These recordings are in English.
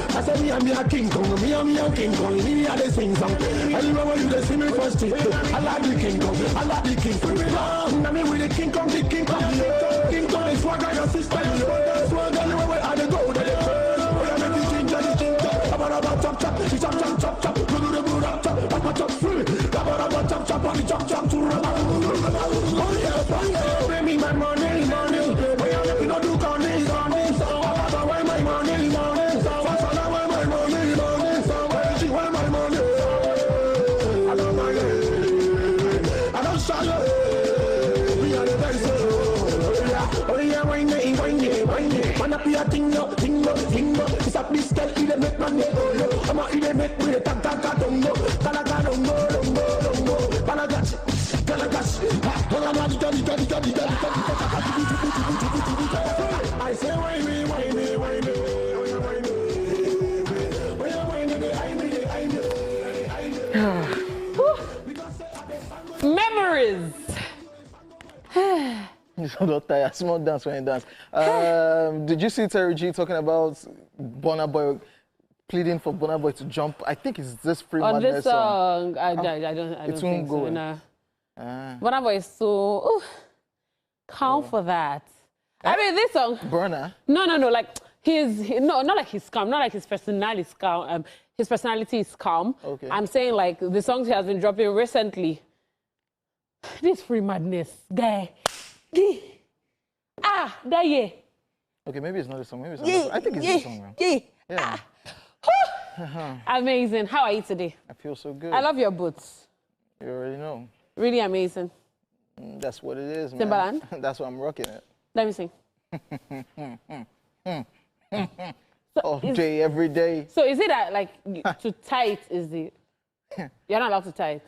I said me and me a King Kong, me and King Kong, me a the sing song. I remember you the see me first day. I like the King Kong, I like the King Kong. Now me with the King Kong, the King Kong. King Kong is swagger, your sister. Swagger, where I go, where I make the ginger. About chop, chop, chop. Do the good up, chop, chop, free. About chop, chop, on the chop, chop, to run. Oh yeah, pay me my money. Where you not do money. Why my money? Tingo. It's a please tell you the make money. I'm a ile make with a taka dongo. Balagash. I say why me. Memories. Don't tire. Small dance when you dance. Did you see Terry G talking about Burna Boy pleading for Burna Boy to jump? I think it's this Free On Madness this song, I don't think so. No. Burna Boy is so calm for that. I mean, this song. Burna? No. Like not like he's calm. Not like his personality is calm. His personality is calm. Okay. I'm saying like the songs he has been dropping recently. This Free Madness guy. That yeah. Okay, maybe it's not a song. Maybe it's not a song. I think it's a song, man. Yeah. Amazing. How are you today? I feel so good. I love your boots. You already know. Really amazing. That's what it is, man. Timberland? That's what I'm rocking it. Let me see. All day, every day. So is it that like to tie it is the you're not allowed to tie it?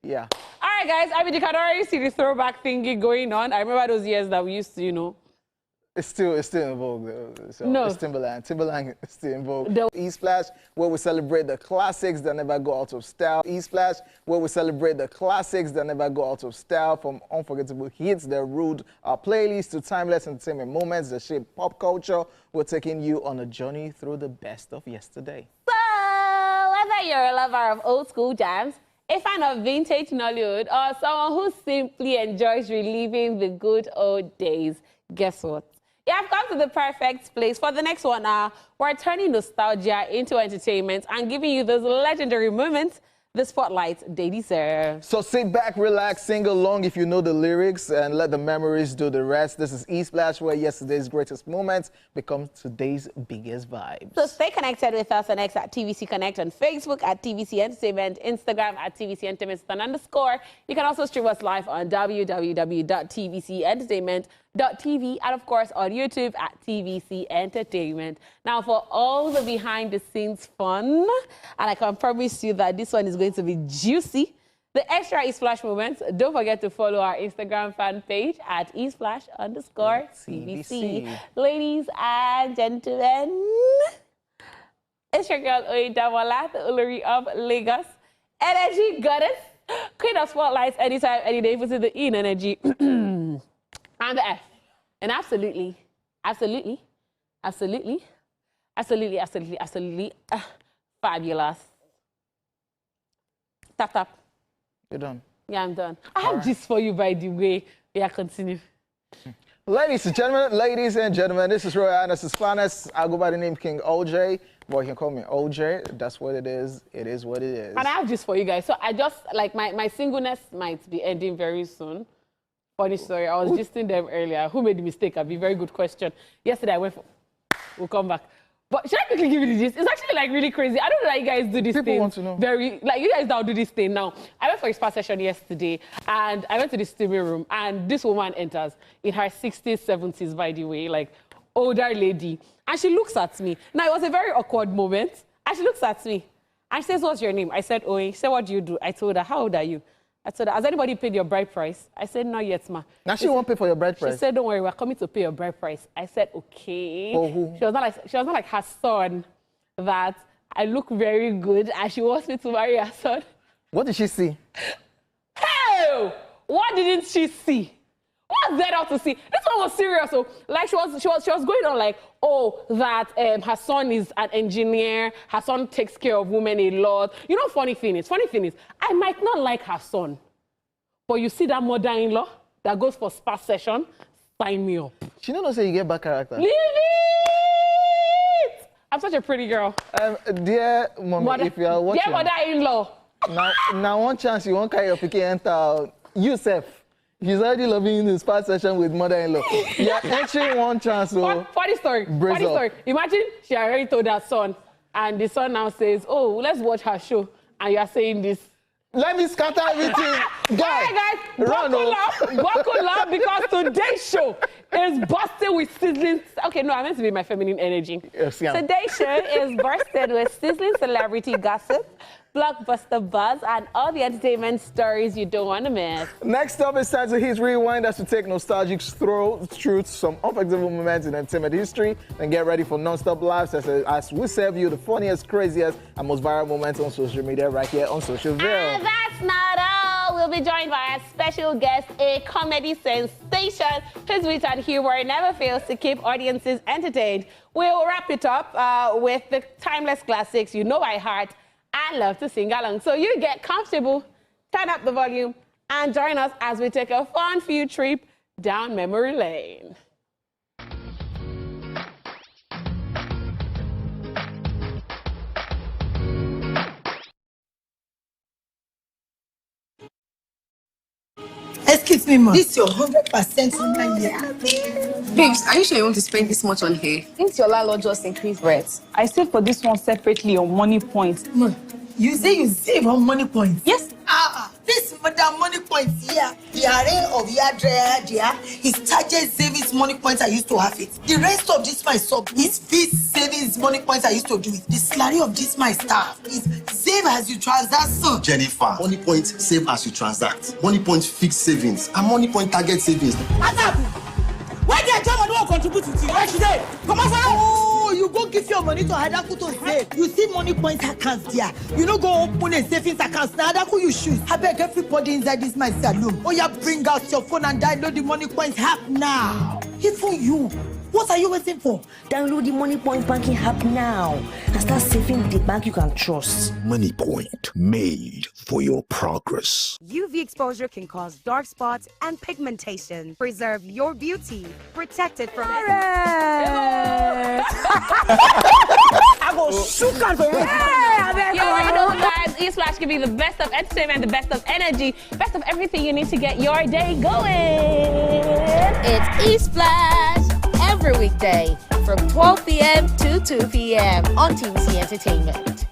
Yeah. All right, guys. I mean, you can already see the throwback thingy going on. I remember those years that we used to, It's still in vogue, though. So no. It's Timberland. Timberland is still in vogue. E-Splash, where we celebrate the classics that never go out of style. E-Splash, where we celebrate the classics that never go out of style. From unforgettable hits that ruled our playlist to timeless entertainment moments that shape pop culture. We're taking you on a journey through the best of yesterday. So, whether you're a lover of old school jams, a fan of vintage Nollywood, or someone who simply enjoys reliving the good old days, guess what? You have come to the perfect place. For the next 1 hour, we're turning nostalgia into entertainment and giving you those legendary moments, the spotlight they deserve. So sit back, relax, sing along if you know the lyrics, and let the memories do the rest. This is E-Splash, where yesterday's greatest moments become today's biggest vibes. So stay connected with us on X at TVC Connect, on Facebook at TVC Entertainment, Instagram at TVC Entertainment _. You can also stream us live on www.tvcentertainment.tv and, of course, on YouTube at TVC Entertainment. Now, for all the behind-the-scenes fun, and I can promise you that this one is going to be juicy, the extra E-Splash moments, don't forget to follow our Instagram fan page at E-Splash _TVC. Ladies and gentlemen, it's your girl, Oyedamola, the Olori of Lagos, energy goddess, queen of spotlights anytime, any day, put the E in energy, and the F. And absolutely, fabulous. Tap. You're done. Yeah, I'm done. I have this for you, by the way. Yeah, continue. Ladies and gentlemen, this is Royal Highness's finest. I go by the name King OJ. Boy, you can call me OJ. That's what it is. It is what it is. And I have this for you guys. So I just, like, my singleness might be ending very soon. Funny story. I was gisting them earlier. Who made the mistake? A very good question. Yesterday, I went for... We'll come back. But should I quickly give you the gist? It's actually like really crazy. I don't know that you guys do this thing. People want to know. You guys now do this thing now. I went for a spa session yesterday and I went to the steaming room and this woman enters in her 60s, 70s, by the way, like older lady. And she looks at me. Now, it was a very awkward moment. And she looks at me and she says, "What's your name?" I said, "Oye." She said, "What do you do?" I told her, "How old are you?" I told her, "Has anybody paid your bride price?" I said, "Not yet, ma." Now she won't pay for your bride price. She said, "Don't worry, we're coming to pay your bride price." I said, "Okay." For who? She was not like her son, that I look very good and she wants me to marry her son. What did she see? Hey! What didn't she see? What was there out to see. This one was serious. So, like, she was going on like, oh, that her son is an engineer. Her son takes care of women a lot. You know, funny thing is, I might not like her son, but you see that mother-in-law that goes for spa session, sign me up. She don't know say you get bad character. Leave it! I'm such a pretty girl. Dear mommy, if you are watching. Dear mother-in-law. Now one chance you won't carry your pikin enter Yusef. He's already loving the spa session with mother-in-law. You're entering one chance. So funny story. Imagine she already told her son, and the son now says, oh, let's watch her show. And you are saying this. Let me scatter everything. Guys, buckle up, because today's show is busted with sizzling. Okay, no, I meant to be my feminine energy. Yes, yeah. Today's show is busted with sizzling celebrity gossip, blockbuster buzz, and all the entertainment stories you don't want to miss. Next up, it's time to hit rewind as we take nostalgic through some unforgettable moments in entertainment history and get ready for non-stop laughs as we serve you the funniest, craziest, and most viral moments on social media right here on Socialville. And that's not all. We'll be joined by our special guest, a comedy sensation whose wit and humor never fails to keep audiences entertained. We'll wrap it up with the timeless classics you know by heart. I love to sing along. So you get comfortable, turn up the volume, and join us as we take a fun field trip down memory lane. Excuse me, ma. This is your 100% in my year. Babes, are you sure you want to spend this much on hair? Since your landlord just increased rent, I saved for this one separately on money points. Ma, you say you save on money points? Yes. This madam money points here. The array of your there is target savings money points I used to have it. The rest of this my sub is fees savings money points I used to do it. The salary of this my staff is save as you transact, son. Jennifer, money point save as you transact. Money point fixed savings and money point target savings. What's up? Why did German won't contribute to you? Why should they? Come on, oh, you go give your money to Hadaku to save. You see money points accounts there. You know go open a savings account. Now Hadaku you choose. I beg everybody inside this my saloon. Oh, yeah, bring out your phone and download the money points app now. Even you. What are you waiting for? Download the Money Point banking app now and start saving with the bank you can trust. Money Point, made for your progress. UV exposure can cause dark spots and pigmentation. Preserve your beauty. Protect it from I go shook out for you. You already know, guys. E-Splash can be the best of entertainment, the best of energy, best of everything you need to get your day going. It's E-Splash every weekday from 12 p.m. to 2 p.m. on TVC Entertainment.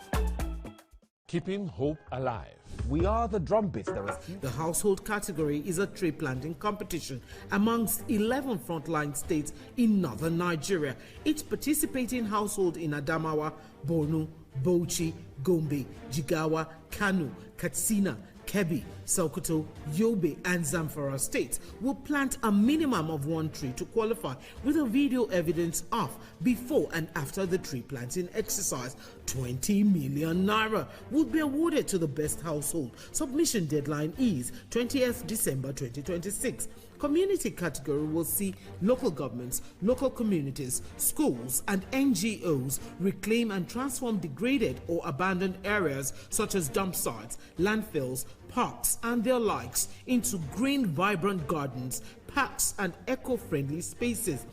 Keeping hope alive. We are the drumbeats that rescue. The household category is a tree planting competition amongst 11 frontline states in northern Nigeria. Each participating household in Adamawa, Borno, Bauchi, Gombe, Jigawa, Kano, Katsina, Kebbi, Sokoto, Yobe, and Zamfara states will plant a minimum of one tree to qualify, with a video evidence of before and after the tree planting exercise. 20 million naira would be awarded to the best household. Submission deadline is 20th December 2026. Community category will see local governments, local communities, schools, and NGOs reclaim and transform degraded or abandoned areas such as dump sites, landfills, parks, and their likes into green, vibrant gardens, parks, and eco-friendly spaces.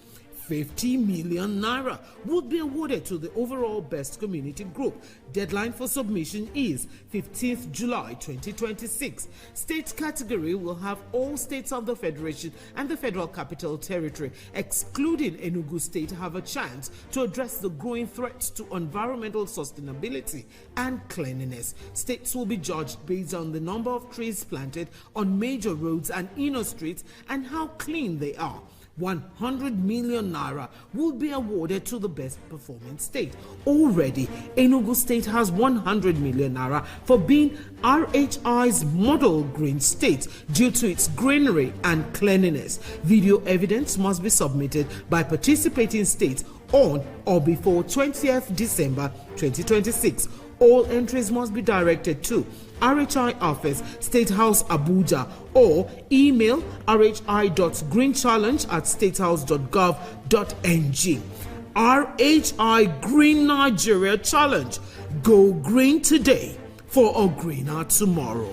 50 million naira would be awarded to the overall best community group. Deadline for submission is 15th July 2026. State category will have all states of the Federation and the Federal Capital Territory, excluding Enugu State, have a chance to address the growing threats to environmental sustainability and cleanliness. States will be judged based on the number of trees planted on major roads and inner streets and how clean they are. 100 million naira will be awarded to the best performing state. Already, Enugu State has 100 million naira for being RHI's model green state due to its greenery and cleanliness. Video evidence must be submitted by participating states on or before 20th December 2026. All entries must be directed to RHI Office, State House, Abuja, or email rhi.greenchallenge@statehouse.gov.ng. RHI Green Nigeria Challenge. Go green today for a greener tomorrow.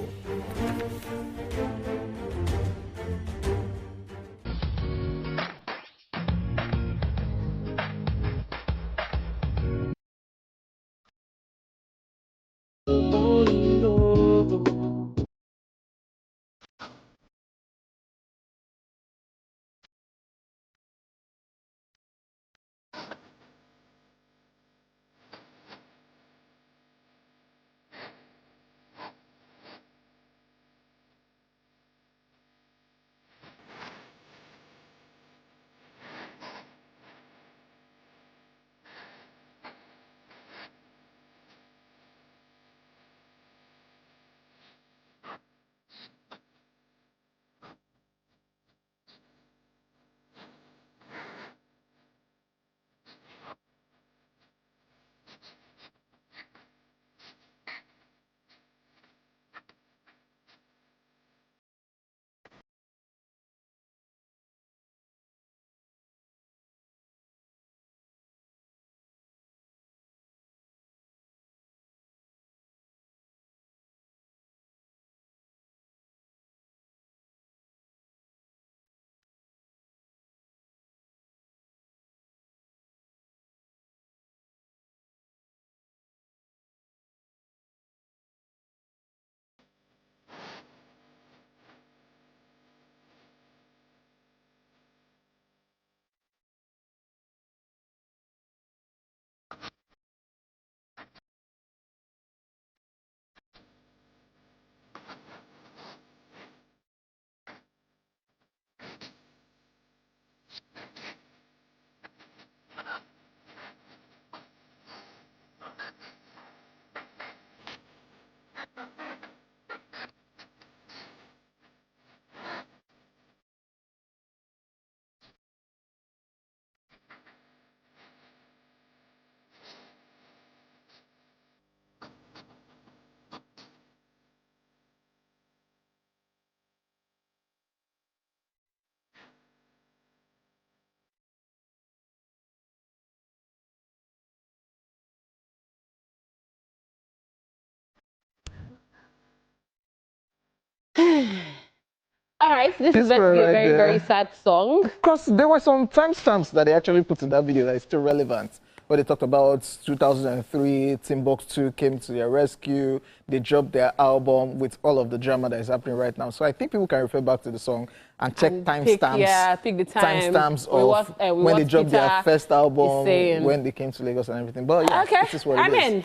All right, this is meant to be a very, very sad song. Because there were some timestamps that they actually put in that video that is still relevant. Where they talked about 2003, Timbuktu came to their rescue, they dropped their album with all of the drama that is happening right now. So I think people can refer back to the song and check timestamps. Yeah, pick the time. Timestamps of when they dropped their first album, when they came to Lagos and everything. But yeah, okay. this is what it is.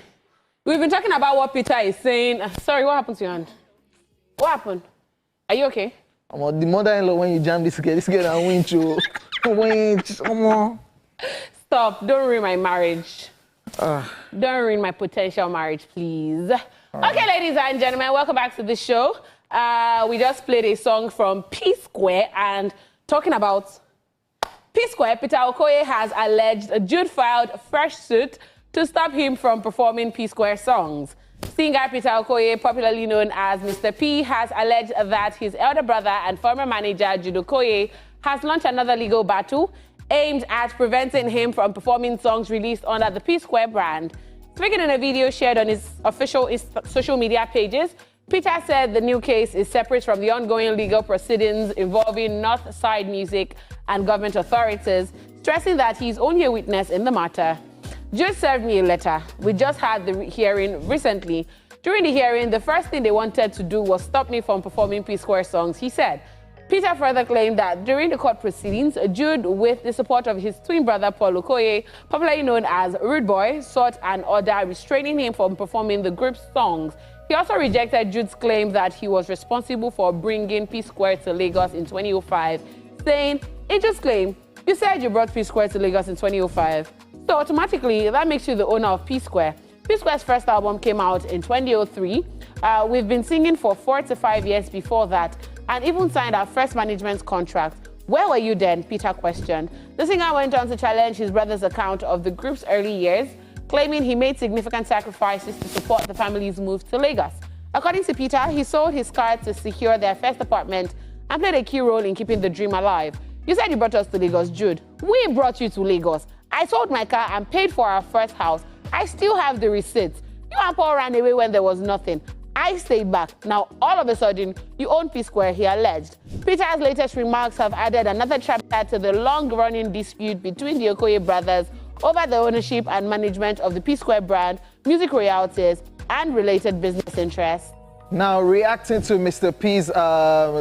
We've been talking about what Peter is saying. Sorry, what happened to your hand? What happened? Are you okay? The mother-in-law, when you jam this girl and winch you. Come on. Stop. Don't ruin my marriage. Don't ruin my potential marriage, please. Okay, ladies and gentlemen, welcome back to the show. We just played a song from P-Square, and talking about P-Square, Peter Okoye has alleged Jude filed fresh suit to stop him from performing P-Square songs. Singer Peter Okoye, popularly known as Mr. P, has alleged that his elder brother and former manager Jude Okoye has launched another legal battle aimed at preventing him from performing songs released under the P-Square brand. Speaking in a video shared on his official social media pages, Peter said the new case is separate from the ongoing legal proceedings involving Northside Music and government authorities, stressing that he's only a witness in the matter. Jude served me a letter. We just had the hearing recently. During the hearing, the first thing they wanted to do was stop me from performing P-Square songs, he said. Peter further claimed that during the court proceedings, Jude, with the support of his twin brother Paul Okoye, popularly known as Rude Boy, sought an order restraining him from performing the group's songs. He also rejected Jude's claim that he was responsible for bringing P-Square to Lagos in 2005, saying, "In Jude's claim, you said you brought P-Square to Lagos in 2005. So automatically, that makes you the owner of P-Square." P-Square's first album came out in 2003. We've been singing for 4 to 5 years before that, and even signed our first management contract. Where were you then? Peter questioned. The singer went on to challenge his brother's account of the group's early years, claiming he made significant sacrifices to support the family's move to Lagos. According to Peter, he sold his car to secure their first apartment and played a key role in keeping the dream alive. You said you brought us to Lagos, Jude. We brought you to Lagos. I sold my car and paid for our first house. I still have the receipts. You and Paul ran away when there was nothing. I stayed back. Now, all of a sudden, you own P-Square, he alleged. Peter's latest remarks have added another chapter to the long-running dispute between the Okoye brothers over the ownership and management of the P-Square brand, music royalties, and related business interests. Now, reacting to Mr. P's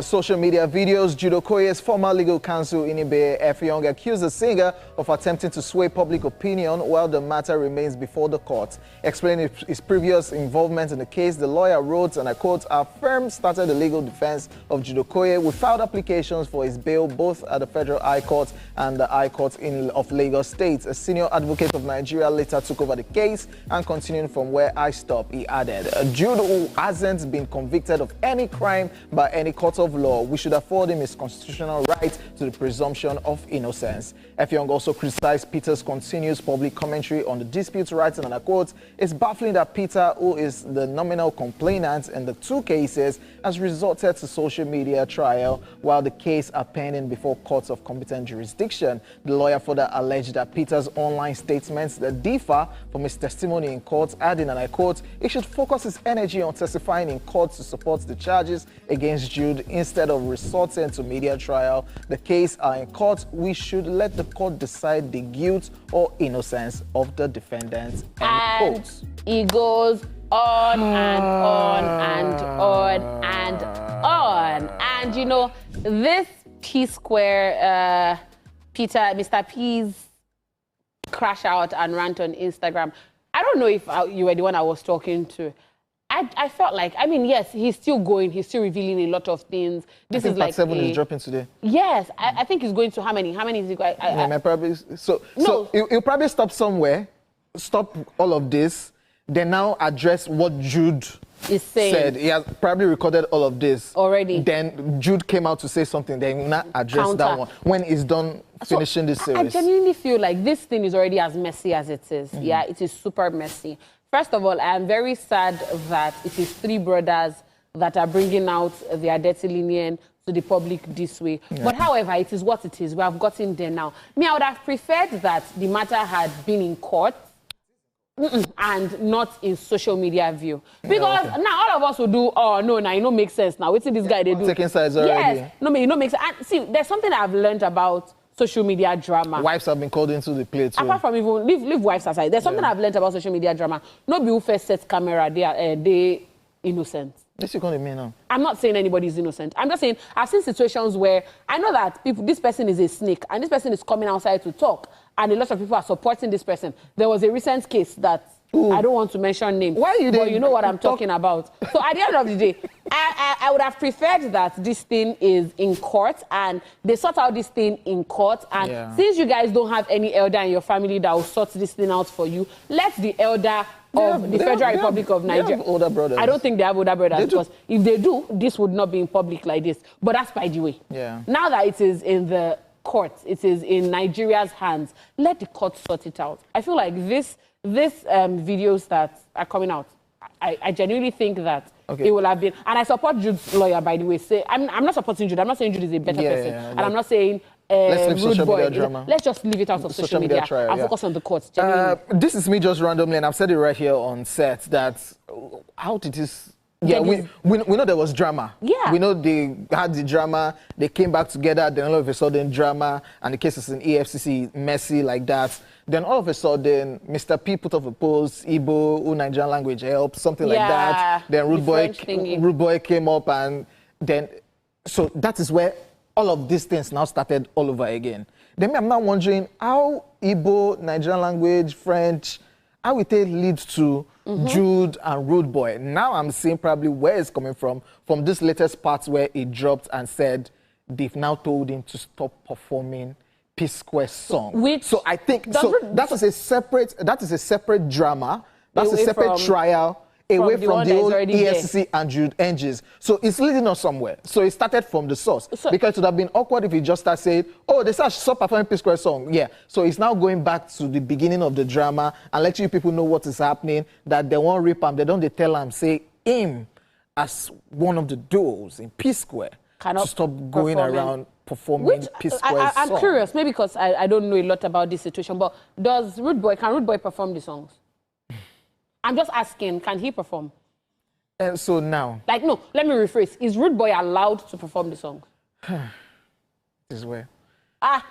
social media videos, Jude Okoye's former legal counsel, Inibe Effiong, accused the singer of attempting to sway public opinion while the matter remains before the court. Explaining his previous involvement in the case, the lawyer wrote, and I quote, "Our firm started the legal defense of Jude Okoye. We filed applications for his bail both at the Federal High Court and the High Court of Lagos State. A senior advocate of Nigeria later took over the case, and continuing from where I stopped," he added. Jude, who hasn't been convicted of any crime by any court of law, we should afford him his constitutional right to the presumption of innocence. Effiong also criticized Peter's continuous public commentary on the dispute, writing, and I quote, "It's baffling that Peter, who is the nominal complainant in the two cases, has resorted to social media trial while the case are pending before courts of competent jurisdiction." The lawyer further alleged that Peter's online statements that differ from his testimony in court, adding, and I quote, "He should focus his energy on testifying in court to support the charges against Jude instead of resorting to media trial. The case are in court. We should let the court decide the guilt or innocence of the defendants." And he goes on and on and on and on. And you know, this P-Square, Mr. P's crash out and rant on Instagram, I don't know if you were the one I was talking to. I felt like, I mean, yes, he's still going. He's still revealing a lot of things. This is like 7 is dropping today. Yes, I think he's going to how many? How many is he going? So he'll probably stop somewhere, stop all of this, then now address what Jude is saying. Said. He has probably recorded all of this already. Then Jude came out to say something. Then will not address that one when he's done finishing this series. I genuinely feel like this thing is already as messy as it is. Yeah, it is super messy. First of all, I am very sad that it is 3 brothers that are bringing out their dirty linen to the public this way. Yeah. But however, it is what it is. We have gotten there now. Me, I would have preferred that the matter had been in court and not in social media view. Because now all of us will do, oh, no, now, you know, makes sense now. What's this guy they do? Taking sides already. Yes, no, you know, makes sense. And see, there's something I've learned about social media drama. Wives have been called into the play too. Apart from even leave wives aside, there's something I've learned about social media drama. Nobody who first sets camera, they innocent. This you calling me now? I'm not saying anybody is innocent. I'm just saying I've seen situations where I know that this person is a snake and this person is coming outside to talk, and a lot of people are supporting this person. There was a recent case that I don't want to mention names. Why you but you know what I'm talking about. So at the end of the day, I would have preferred that this thing is in court and they sort out this thing in court. And since you guys don't have any elder in your family that will sort this thing out for you, let the elder of the Federal Republic of Nigeria. Older brothers. I don't think they have older brothers because if they do, this would not be in public like this. But that's by the way. Yeah. Now that it is in the courts, it is in Nigeria's hands, let the court sort it out. I feel like this videos that are coming out, I genuinely think that it will have been, and I support Jude's lawyer, by the way. I'm not supporting Jude. I'm not saying Jude is a better person, and I'm not saying let's leave social media drama. Let's just leave it out of social media trial, and focus on the courts. This is me just randomly, and I've said it right here on set that how did this? Yeah, we know there was drama. Yeah. We know they had the drama, they came back together, then all of a sudden drama, and the case is in EFCC, messy like that. Then all of a sudden, Mr. P put up a post, Igbo, who Nigerian language helps, something like that. Then Rude Boy came up, and then, so that is where all of these things now started all over again. Then I'm now wondering how Igbo, Nigerian language, French, how it leads to Jude and Rude Boy. Now I'm seeing probably where it's coming from this latest part where he dropped and said they've now told him to stop performing P-Square song. So I think that is a separate drama. That's a separate trial away from the old EFCC and Jude Engines. So it's leading us somewhere. So it started from the source. Because it would have been awkward if he just started saying, oh, they said stop performing P-Square song. Yeah. So it's now going back to the beginning of the drama and letting you people know what is happening, that they won't rip him. They don't tell him, say him. as one of the duos in P Square to stop going around performing P Square songs. I'm curious, maybe because I don't know a lot about this situation, but can Rude Boy perform the songs? I'm just asking, can he perform? And so now... Like, no, let me rephrase. Is Rude Boy allowed to perform the songs? This is where... Ah!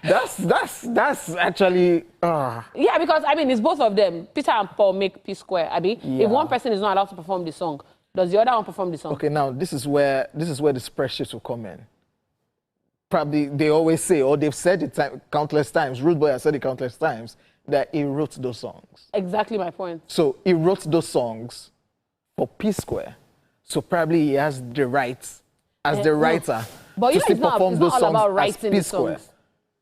That's actually... Yeah, because, I mean, it's both of them. Peter and Paul make P Square, Abi. Yeah. If one person is not allowed to perform the song, does the other one perform the song? Okay, now, this is where the spreadsheets will come in. Probably, they always say, or they've said it countless times, Rude Boy has said it countless times, that he wrote those songs. Exactly my point. So he wrote those songs for P Square. So probably he has the rights as the writer to still perform those songs as P Square.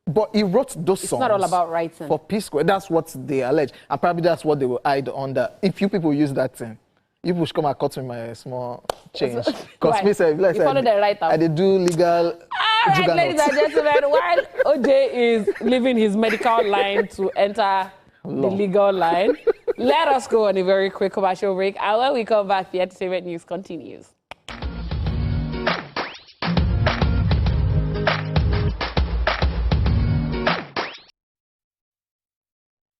But he wrote those songs. It's not all about writing. For P Square. That's what they allege. And probably that's what they will hide under. If you people use that thing, you push come and cut me my small change. Because me say, you follow the right I did do legal. All right, ladies and gentlemen, while OJ is leaving his medical line to enter the legal line, let us go on a very quick commercial break. And when we come back, the entertainment news continues.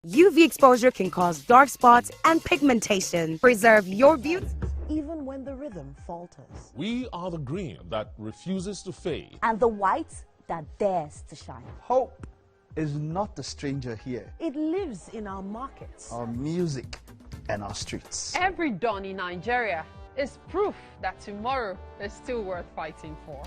UV exposure can cause dark spots and pigmentation. Preserve your beauty even when the rhythm falters. We are the green that refuses to fade. And the white that dares to shine. Hope is not a stranger here. It lives in our markets, our music, and our streets. Every dawn in Nigeria is proof that tomorrow is still worth fighting for.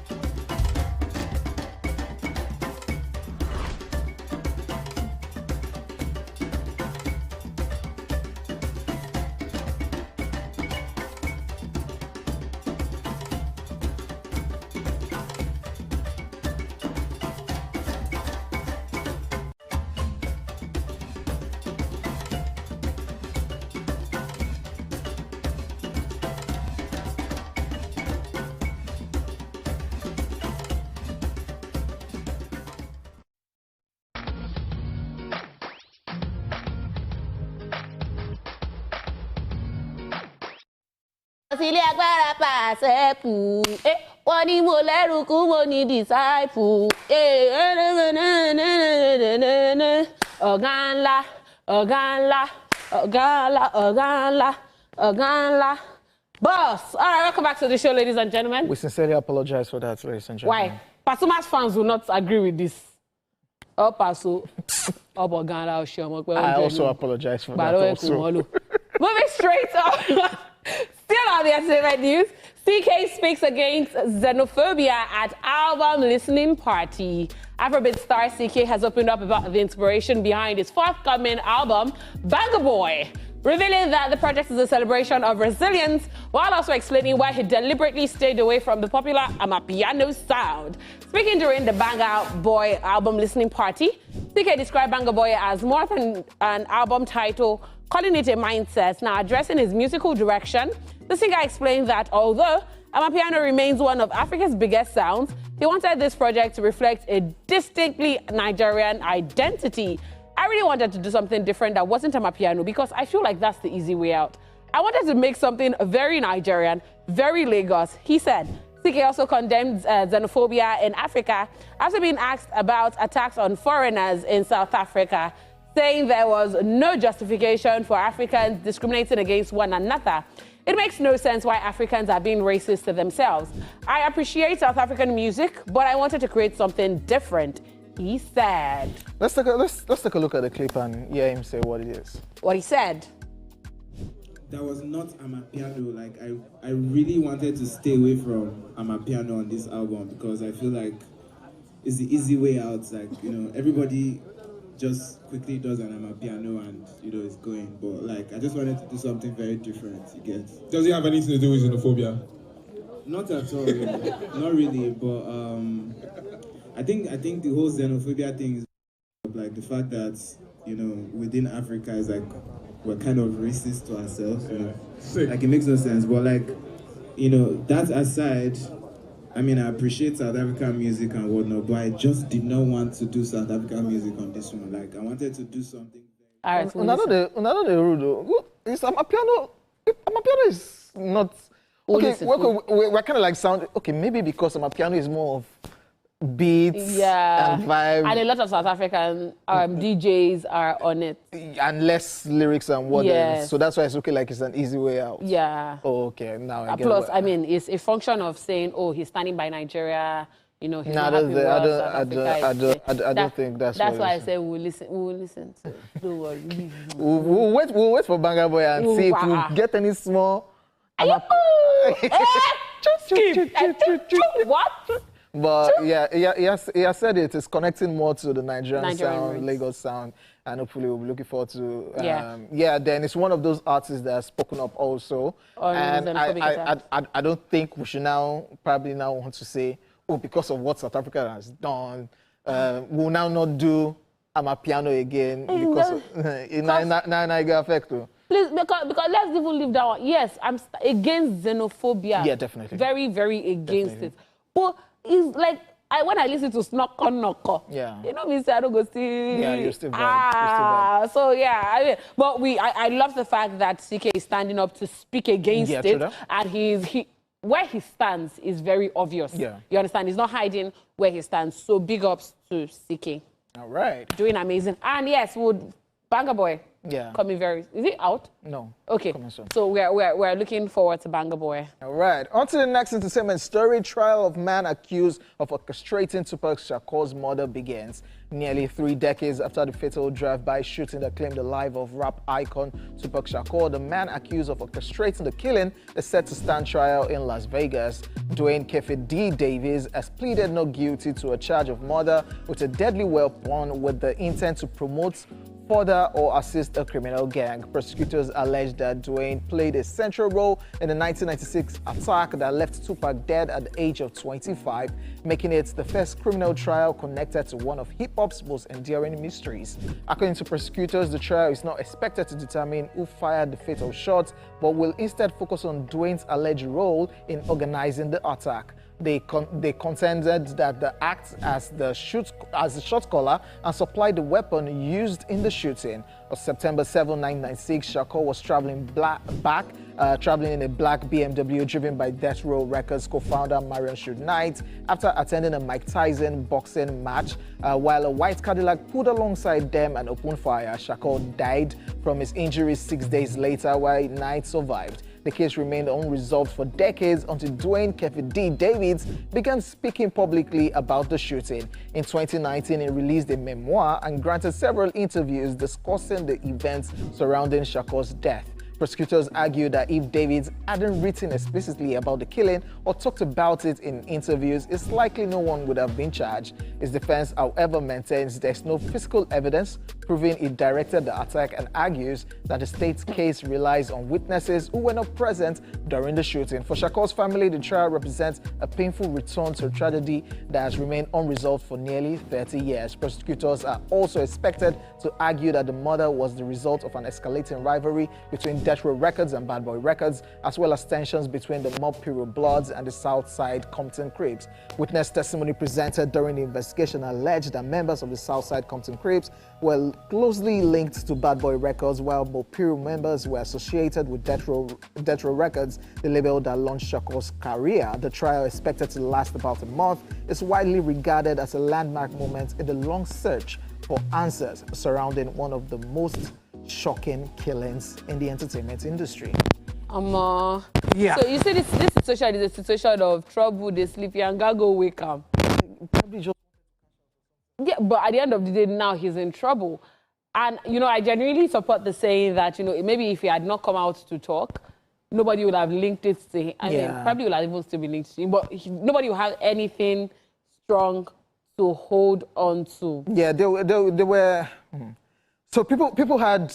Sílé agbára pàṣẹ kù, wọ́n ní mo lẹ́rù kú mo ní disciple. Ọ̀gá ńlá, ọ̀gá ńlá, ọ̀gá ńlá, ọ̀gá ńlá, ọ̀gá ńlá. Boss, all right, welcome back to the show, ladies and gentlemen. We sincerely apologize for that, ladies and gentlemen. Why? Pasuma's fans will not agree with this. Oh, Pasu. I also apologize for that also. Moving straight on. Still on the entertainment news, CK speaks against xenophobia at album listening party. Afrobeat star CK has opened up about the inspiration behind his forthcoming album, Banga Boy, revealing that the project is a celebration of resilience, while also explaining why he deliberately stayed away from the popular Amapiano sound. Speaking during the Banga Boy album listening party, CK described Banga Boy as more than an album title, calling it a mindset. Now, addressing his musical direction, the singer explained that although Amapiano remains one of Africa's biggest sounds, he wanted this project to reflect a distinctly Nigerian identity. I really wanted to do something different that wasn't Amapiano because I feel like that's the easy way out. I wanted to make something very Nigerian, very Lagos, he said. CK also condemned xenophobia in Africa after being asked about attacks on foreigners in South Africa, saying there was no justification for Africans discriminating against one another. It makes no sense why Africans are being racist to themselves. I appreciate South African music, but I wanted to create something different, he said. Let's take a look at the clip and hear him say what it is. What he said. That was not Amapiano. Like I really wanted to stay away from Amapiano on this album because I feel like it's the easy way out. Like, you know, everybody just quickly does an Amapiano and, you know, it's going. But like, I just wanted to do something very different, you get. Does it have anything to do with xenophobia? Not at all, really. Not really, but I think the whole xenophobia thing is like the fact that, you know, within Africa is like we're kind of racist to ourselves, you know. Like it makes no sense. But like, you know, that aside, I mean, I appreciate South African music and whatnot, but I just did not want to do South African music on this one. Like, I wanted to do something. All right, another rude. It's Amapiano Amapiano is not. Okay, we're kind of like sound. Okay, maybe because Amapiano is more of beats and vibe. And a lot of South African DJs are on it. And less lyrics and what else. So that's why it's okay, like it's an easy way out. Yeah. Oh, okay, now I get Plus, I mean, it's a function of saying, oh, he's standing by Nigeria. You know, he's not happy with I don't think that's why I say we'll listen. Don't worry. We'll wait for Banga Boy and see if we get any small. What? But he has said it is connecting more to the Nigerian sound, Lagos sound, and hopefully we'll be looking forward to. Then it's one of those artists that has spoken up also, and I don't think we should probably now want to say, oh, because of what South Africa has done, we'll now not do Amapiano again because now get affected. Please, because let's even leave that one. Yes, I'm against xenophobia. Yeah, definitely. Very, very against it. But it's like, when I listen to Snoko, you know me say I don't go see. Yeah, you're still bad. So yeah, I mean, but I love the fact that CK is standing up to speak against it, and where he stands is very obvious. Yeah. You understand? He's not hiding where he stands. So big ups to CK. All right. Doing amazing. And yes, would Banga Boy. Yeah. Coming very. Is it out? No. Okay. So we're looking forward to Banga Boy. All right. On to the next entertainment story. Trial of man accused of orchestrating Tupac Shakur's murder begins. Nearly 3 decades after the fatal drive-by shooting that claimed the life of rap icon Tupac Shakur, the man accused of orchestrating the killing is set to stand trial in Las Vegas. Dwayne Kefi D. Davis has pleaded not guilty to a charge of murder with a deadly weapon with the intent to promote, further or assist a criminal gang. Prosecutors allege that Dwayne played a central role in the 1996 attack that left Tupac dead at the age of 25, making it the first criminal trial connected to one of hip-hop's most enduring mysteries. According to prosecutors, the trial is not expected to determine who fired the fatal shot, but will instead focus on Dwayne's alleged role in organizing the attack. They contended that the act as the shot caller and supplied the weapon used in the shooting. On September 7, 1996, Shakur was traveling in a black BMW driven by Death Row Records co-founder Marion Shoot Knight after attending a Mike Tyson boxing match. While a white Cadillac pulled alongside them and opened fire, Shakur died from his injuries 6 days later, while Knight survived. The case remained unresolved for decades until Dwayne Kefi D. Davis began speaking publicly about the shooting. In 2019, he released a memoir and granted several interviews discussing the events surrounding Shakur's death. Prosecutors argue that if Davis hadn't written explicitly about the killing or talked about it in interviews, it's likely no one would have been charged. His defense, however, maintains there's no physical evidence proving he directed the attack and argues that the state's case relies on witnesses who were not present during the shooting. For Shakur's family, the trial represents a painful return to a tragedy that has remained unresolved for nearly 30 years. Prosecutors are also expected to argue that the murder was the result of an escalating rivalry between Death Row Records and Bad Boy Records, as well as tensions between the Mob Period Bloods and the Southside Compton Crips. Witness testimony presented during the investigation alleged that members of the Southside Compton Crips were closely linked to Bad Boy Records, while Mob Period members were associated with Death Row Records, the label that launched Shakur's career. The trial, expected to last about a month, is widely regarded as a landmark moment in the long search for answers surrounding one of the most shocking killings in the entertainment industry. Yeah. So you say this situation is a situation of trouble, they sleepy and go wake up. Yeah, but at the end of the day, now he's in trouble. And, you know, I genuinely support the saying that, you know, maybe if he had not come out to talk, nobody would have linked it to him. I mean, probably would have even still been linked to him, but nobody would have anything strong to hold on to. Yeah, they were. So people had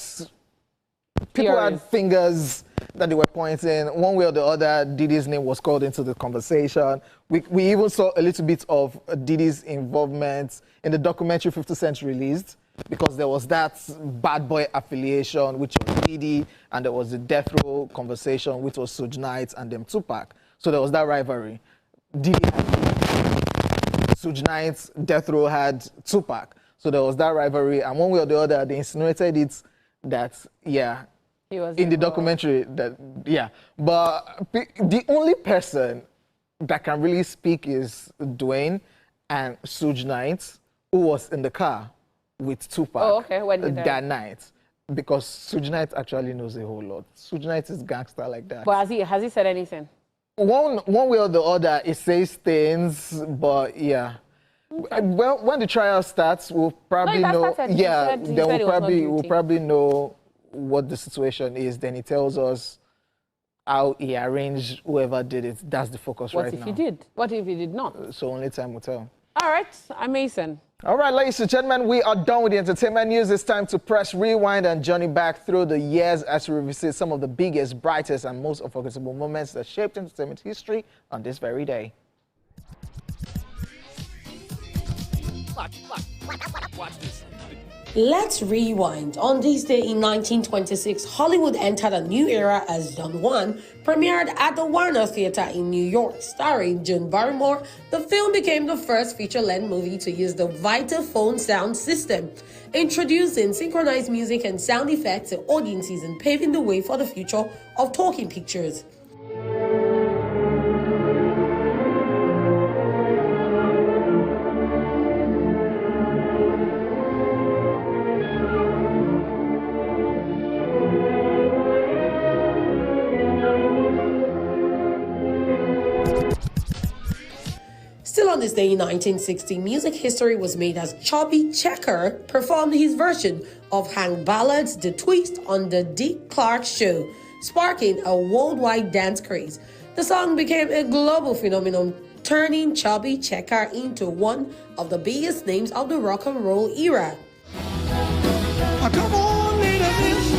fingers that they were pointing. One way or the other, Diddy's name was called into the conversation. We even saw a little bit of Diddy's involvement in the documentary 50 Cent released, because there was that Bad Boy affiliation, which was Diddy, and there was the Death Row conversation, which was Suge Knight and them Tupac. So there was that rivalry. Diddy had Suge Knight, Death Row had Tupac. So there was that rivalry, and one way or the other, they insinuated it that, yeah, in the documentary. But the only person that can really speak is Dwayne and Suge Knight, who was in the car with Tupac that night. Because Suge Knight actually knows a whole lot. Suge Knight is gangster like that. But has he said anything? One way or the other, it says things, but yeah. Okay. Well, when the trial starts, we'll probably know. Yeah, then we'll probably know what the situation is. Then he tells us how he arranged whoever did it. That's the focus right now. What if he did? What if he did not? So only time will tell. All right, amazing. All right, ladies and gentlemen, we are done with the entertainment news. It's time to press rewind and journey back through the years as we revisit some of the biggest, brightest, and most unforgettable moments that shaped entertainment history on this very day. Watch this. Let's rewind. On this day in 1926, Hollywood entered a new era as Don Juan premiered at the Warner Theater in New York. Starring Joan Barrymore, the film became the first feature-length movie to use the Vitaphone sound system, introducing synchronized music and sound effects to audiences and paving the way for the future of talking pictures. Still on this day in 1960, music history was made as Chubby Checker performed his version of Hank Ballard's The Twist on the Dick Clark Show, sparking a worldwide dance craze. The song became a global phenomenon, turning Chubby Checker into one of the biggest names of the rock and roll era. Come on, little miss,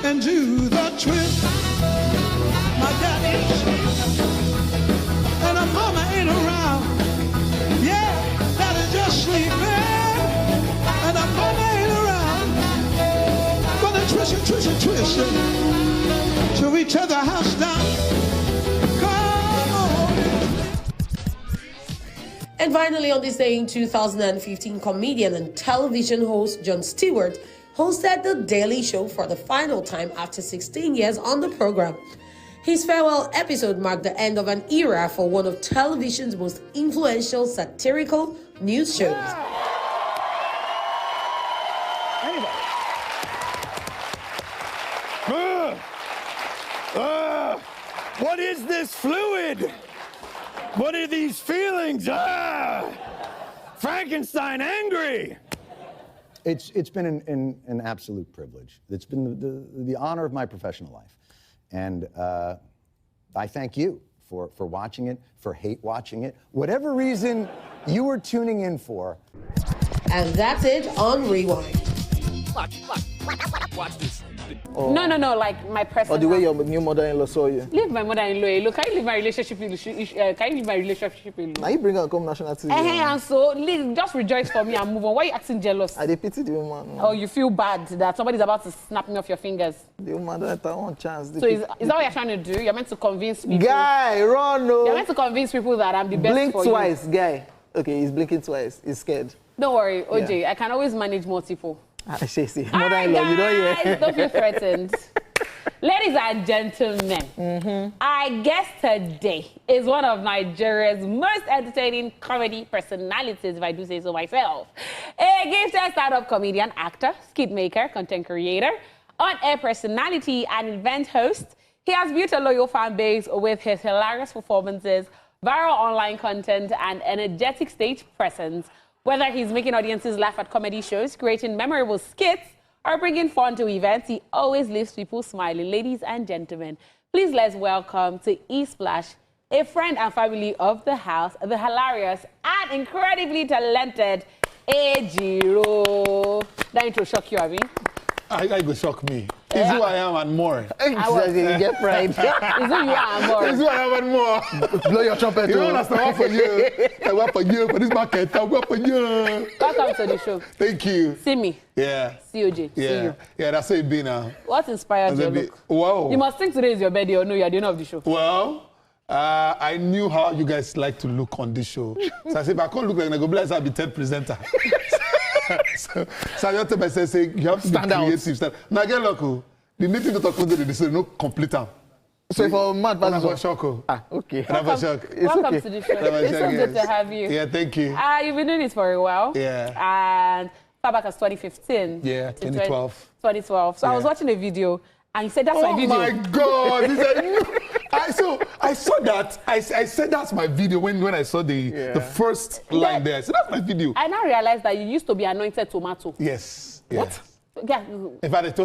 and do the twist. My daddy and a mama ain't around. Yeah, daddy just sleeping, and a mama ain't around. But they twisting till we tear the house down. Come on. And finally, on this day in 2015, comedian and television host Jon Stewart hosted The Daily Show for the final time after 16 years on the program. His farewell episode marked the end of an era for one of television's most influential satirical news shows. What is this fluid? What are these feelings? Frankenstein angry. It's been an absolute privilege. It's been the honor of my professional life. And I thank you for watching it, for hate watching it, whatever reason you were tuning in for. And that's it on Rewind. Watch this. Oh. No, like my present. Or the way your new mother-in-law saw you. Leave my mother-in-law alone. Can you leave my relationship alone? Now you bring her come national TV. And so, just rejoice for me and move on. Why are you acting jealous? I pity the woman. Oh, you feel bad that somebody's about to snap me off your fingers. The woman don't have one chance. So is that what you're trying to do? You're meant to convince people. Guy, run no. You're meant to convince people that I'm the best Blink for you. Blink twice, guy. Okay, he's blinking twice. He's scared. Don't worry, OJ. Yeah. I can always manage multiple. I see. Mother-in-law, you don't hear. Don't feel threatened. Ladies and gentlemen, our guest today is one of Nigeria's most entertaining comedy personalities, if I do say so myself. A gifted stand-up comedian, actor, skit maker, content creator, on-air personality, and event host. He has built a loyal fan base with his hilarious performances, viral online content, and energetic stage presence. Whether he's making audiences laugh at comedy shows, creating memorable skits, or bringing fun to events, he always leaves people smiling. Ladies and gentlemen, please let's welcome to Ex-Bbnaija, a friend and family of the house, the hilarious and incredibly talented Ejiro. That intro shock you, I mean? I go shock me. It's who I am and more. Exactly, you get pride. It's who you are and more. It's who I am and more. Blow your trumpet. You don't understand. I work for you. I work for you for this market. I work for you. Welcome to the show. Thank you. See me. Yeah. COJ. Yeah. See you. Yeah, that's how it be now. What inspired your look? Wow. You must think today is your birthday or no, you're the owner of the show. Well, I knew how you guys like to look on this show. So I said, if I can't look like I go bless, I'll be 10th presenter. so I just tell myself, say, you have to stand be creative. Now get local. the native doctor couldn't do this, so no complete them. So for mad Shoko. Okay. Welcome to the show. It's so good to have you. Yeah, thank you. You've been doing this for a while. Yeah. And far back as 2015. Yeah, 2012. 2012. So I was watching a video, and you said that's my video. Oh my God! He said, no. I saw that. I said that's my video when I saw the first line there. I said that's my video. I now realized that you used to be anointed tomato. Yes. What? Yeah. In fact,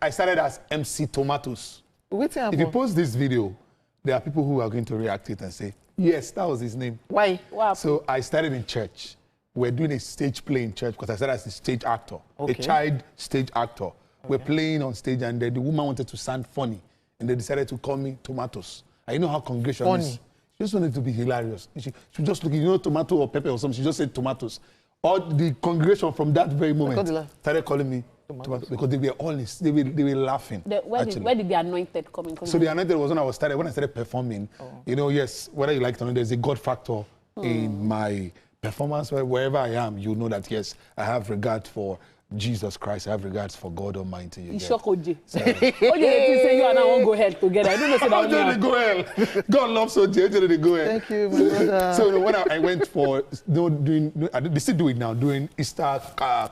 I started as MC Tomatoes. If you post this video, there are people who are going to react to it and say, yes, that was his name. Why? Wow. So I started in church. We're doing a stage play in church because I started as a stage actor, a child stage actor. We're playing on stage, and the woman wanted to sound funny, and they decided to call me Tomatoes. And you know how congregation is. She just wanted to be hilarious. She just looked, tomato or pepper or something. She just said Tomatoes. All the congregation from that very moment started calling me Tomatoes because they were honest. They were laughing. Where did the anointed come in? So the anointed was when I started performing. You know, yes, whether you like it or not, there's a God factor in my performance. Wherever I am, you know that yes, I have regard for Jesus Christ. I have regards for God Almighty. You shock OJ. Say you and I won't go hell together. I don't know say that. They go hell. God loves OJ. They go hell. Thank you, my brother. So when I went for they still do it now during Easter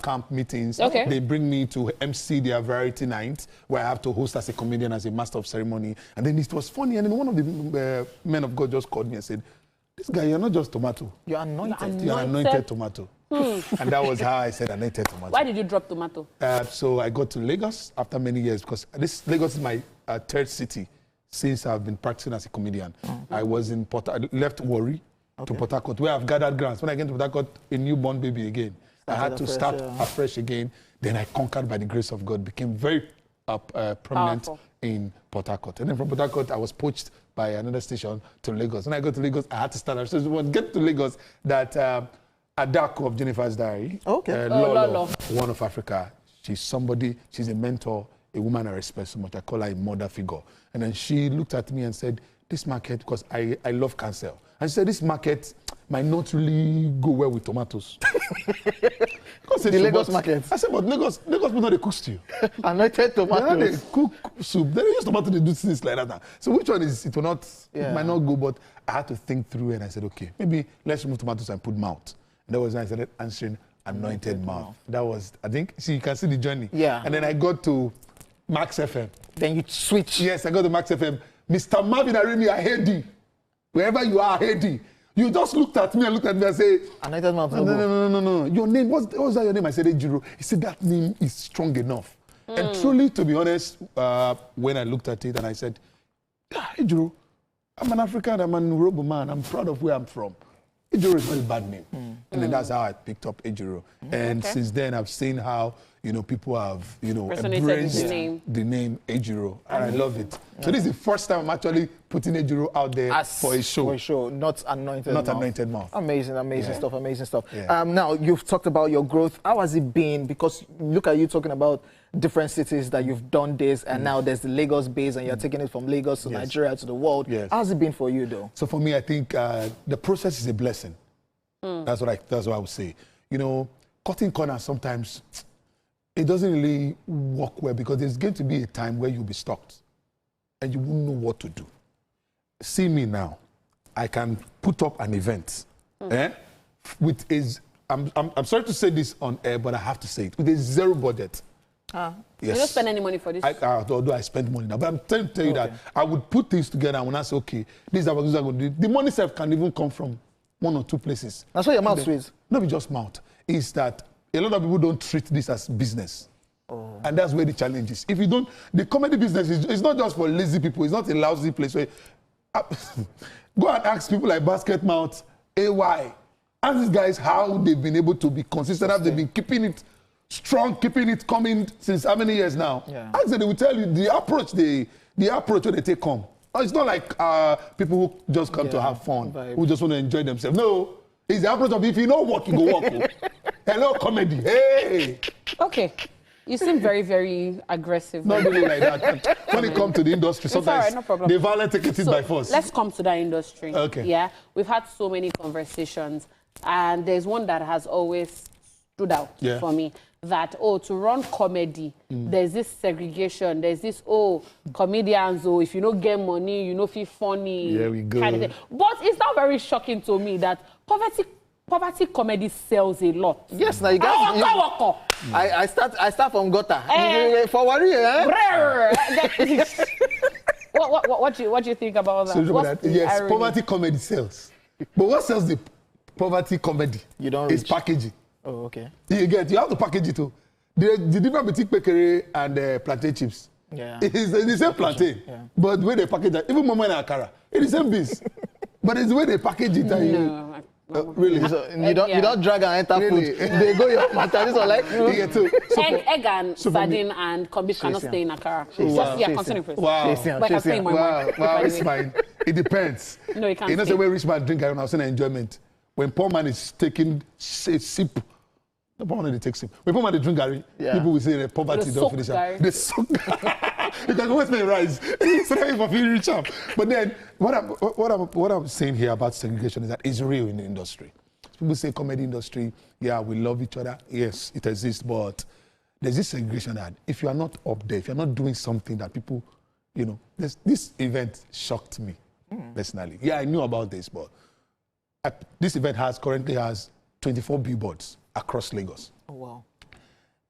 camp meetings. They bring me to MC their variety night where I have to host as a comedian, as a master of ceremony. And then it was funny. And then one of the men of God just called me and said, "This guy, you're not just tomato. You're anointed. You're anointed tomato." And that was how I said anointed tomato. Why did you drop tomato? So I got to Lagos after many years because Lagos is my third city since I've been practicing as a comedian. I was in I left Warri to Port Harcourt where I've gathered grants. When I came to Port Harcourt, a newborn baby again. I had to start afresh again. Then I conquered by the grace of God, became very prominent in Port Harcourt. And then from Port Harcourt, I was poached by another station to Lagos. When I got to Lagos, I had to start. So when I get to Lagos, that Adako of Jennifer's Diary, Lolo, one of Africa, she's a mentor, a woman I respect so much. I call her a mother figure. And then she looked at me and said, this market, because I love cancel. And she said, this market might not really go well with tomatoes. The Lagos market. I said, but Lagos people know they cook stew. Anointed tomatoes. They cook soup. They use tomato to do things like that. So which one is, it might not go, but I had to think through and I said, okay, maybe let's remove tomatoes and put mouth. And that was when I started answering anointed mouth. That was, I think, you can see the journey. Yeah. And then I got to Max FM. Then you switch. Yes, I got to Max FM. Mr. Marvin Arimi, I heard thee. Wherever you are, I heard thee. You just looked at me and said, anointed mouth. No. Your name, what's that your name? I said, Ejiro. He said, that name is strong enough. And truly, to be honest, when I looked at it and I said, Ejiro, I'm an African, I'm an Urobo man, I'm proud of where I'm from. Ejiro is not a bad name. And then that's how I picked up Ejiro. And since then, I've seen how, people have, embraced the name Ejiro. And I love it. So this is the first time I'm actually putting Ejiro out there for a show. For a show, not anointed mouth. Anointed mouth. Amazing stuff. Yeah. Now, you've talked about your growth. How has it been? Because look at you talking about different cities that you've done this, and now there's the Lagos base, and you're taking it from Lagos to Nigeria to the world. Yes. How's it been for you, though? So for me, I think the process is a blessing. That's what I would say. Cutting corners sometimes, it doesn't really work well because there's going to be a time where you'll be stopped and you won't know what to do. See me now. I can put up an event with I'm sorry to say this on air, but I have to say it, with a zero budget. Yes. You don't spend any money for this? Although I spend money now. But I'm trying to tell you that I would put things together and when I say, okay, this is what I'm going to do. The money itself can even come from one or two places. That's why your mouth sweet. Not be just mouth. Is that a lot of people don't treat this as business. And that's where the challenge is. If you don't, the comedy business is not just for lazy people. It's not a lousy place. Where, go and ask people like Basket Mouth, AY. Ask these guys how they've been able to be consistent. How they've been keeping it strong, keeping it coming since how many years now? Ask them, they will tell you the approach where they take home. It's not like people who just come to have fun, who just want to enjoy themselves. No, it's the approach of if you know what, you go walk. Hello, comedy. Hey. Okay. You seem very, very aggressive. Not really like that. When it comes to the industry, sometimes no problem. They violent take it by force. Let's come to that industry. Okay. Yeah. We've had so many conversations, and there's one that has always stood out for me. that, to run comedy, there's this segregation, there's this, comedians, if you don't get money, you know, feel funny. There we go. Kind of thing. But it's not very shocking to me that poverty comedy sells a lot. Yes, now you guys. I start from gutter. For what What do you think about that? Yes, poverty comedy sells. But what sells the poverty comedy? You don't. It's packaging. Oh, okay. You have to package it too. The difference between pekere and plantain chips. Yeah. It's the same plantain, but the way they package it, even mama and akara, it's the same beans. But it's the way they package it. Really? So you don't drag and enter food. They go your matter. This one like egg and sardine and beef cannot stay in akara. Continue, please. Wow, it's fine. It depends. No, it can't. You know the way rich man drink, I was saying enjoyment. When poor man is taking a sip. No, poor man they take sip. When poor man they drink gari, people will say the poverty don't finish up. They soak. You can always make rice. So that if I feel rich up. But then what I'm saying here about segregation is that it's real in the industry. People say comedy industry, we love each other. Yes, it exists, but there's this segregation that if you are not up there, if you're not doing something that people, this event shocked me personally. Yeah, I knew about this, but this event currently has 24 billboards across Lagos. Oh, wow.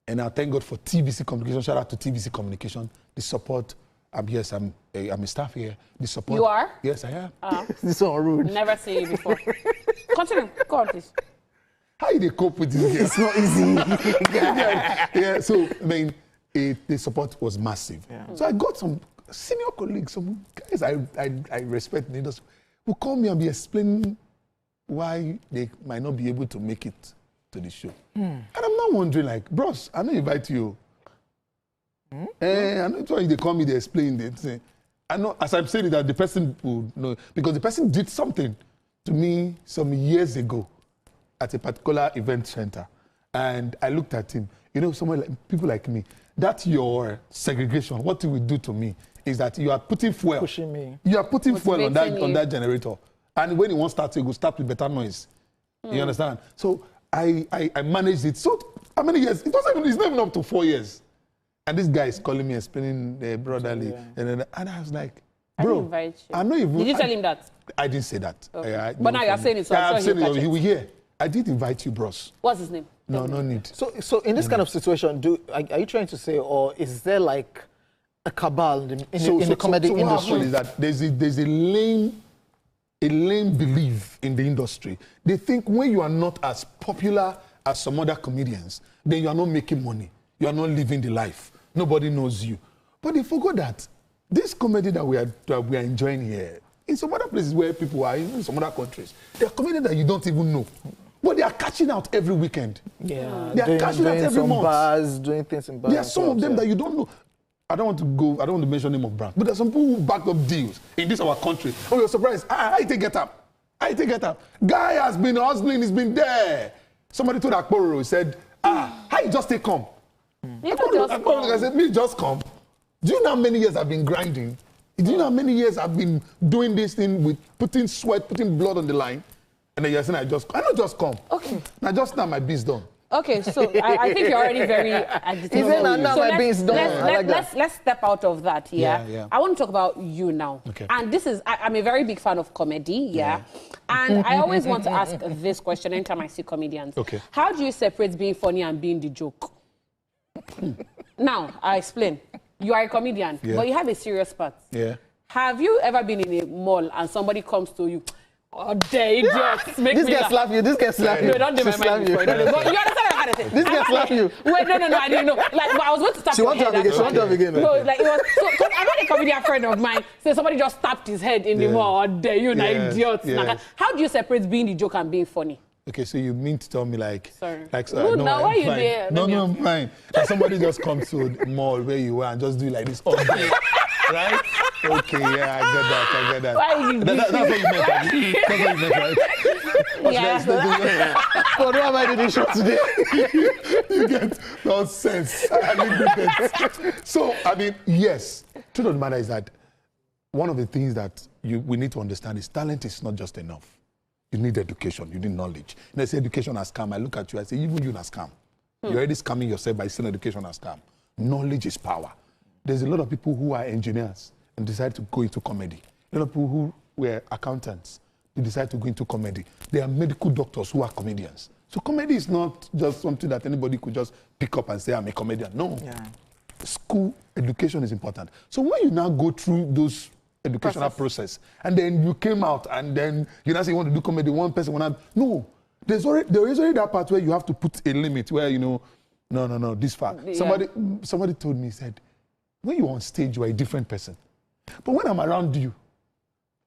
And I thank God for TVC Communication. Shout out to TVC Communication. The support. I'm a staff here. The support. You are? Yes, I am. This is so rude. Never seen you before. Continue. Go on, please. How do they cope with this? It's not easy. So, the support was massive. Yeah. So I got some senior colleagues, some guys I respect in the industry, who call me and be explaining why they might not be able to make it to the show. And I'm not wondering, like, bros, I don't invite you. I know why they call me, they explain it. I know, as I'm saying it, that the person will know, because the person did something to me some years ago at a particular event center. And I looked at him, people like me, that's your segregation. What it will do to me is that you are putting fuel. Pushing me. You are putting fuel on that generator. And when it won't start, it will start with better noise. You understand? So I managed it. So how many years? It's not even up to 4 years. And this guy is calling me, explaining brotherly. And I was like, bro, I'm not even. Did you tell him that? I didn't say that. Okay. But now you're saying it, so I'm sure he will hear. I did invite you, bros. What's his name? No need. So in this kind of situation, are you trying to say, or is there like a cabal in the comedy industry? What happens is that there's a lame belief in the industry. They think when you are not as popular as some other comedians, then you are not making money. You are not living the life. Nobody knows you. But they forgot that this comedy that we are enjoying here, in some other places where people are, in some other countries, there are comedians that you don't even know. But they are catching out every weekend. Yeah, they are catching out every month. Bars, doing things in bars. There are some of them that you don't know. I don't want to mention name of brands, but there are some people who back up deals in this our country. Oh, you're surprised. I take it up. Guy has been hustling, he's been there. Somebody told Akporo, he said, how you just take come? I said, me just come. Do you know how many years I've been grinding? Do you know how many years I've been doing this thing with putting sweat, putting blood on the line? And then you're saying, I don't just come. Okay. Now just now my biz done. Okay, so I think you're already very agitated. Let's step out of that, yeah? I want to talk about you now. Okay. And this is, I'm a very big fan of comedy, yeah? And I always want to ask this question anytime I see comedians. Okay. How do you separate being funny and being the joke? Now, I explain. You are a comedian, but you have a serious part. Yeah. Have you ever been in a mall and somebody comes to you, oh, they idiots, make this me guy slap you, this guy slap you. No, don't do my mind before. But you understand what I'm trying to say? This guy slap you. Wait, no, I didn't know. Like, but I was going to tap your head. She want to have again. No, like, it was, so I'm not a comedian friend of mine. So somebody just tapped his head in the mall, oh, dare you, idiots. Yeah. How do you separate being the joke and being funny? Okay, so you mean to tell me like... Sorry. No, why are you there? No, I'm fine. Like somebody just comes to the mall where you are and just do like this all day. Right? Okay, yeah, I get that. Why are you That's what you meant, right? That's what you meant, right? Yeah. But what am I doing show today? You get nonsense. So, I mean, yes. Truth of the matter is that one of the things that we need to understand is talent is not just enough. You need education, you need knowledge. And I say education has come. I look at you, I say, even you has come. You're already scamming yourself by saying education as scam. Knowledge is power. There's a lot of people who are engineers and decide to go into comedy. A lot of people who were accountants, they decide to go into comedy. There are medical doctors who are comedians. So comedy is not just something that anybody could just pick up and say, I'm a comedian. No. Yeah. School education is important. So when you now go through those educational process and then you came out and then you now say you want to do comedy, one person will not. No. There is already that part where you have to put a limit where, you know, no, this far. Yeah. Somebody told me, said, when you're on stage, you are a different person. But when I'm around you,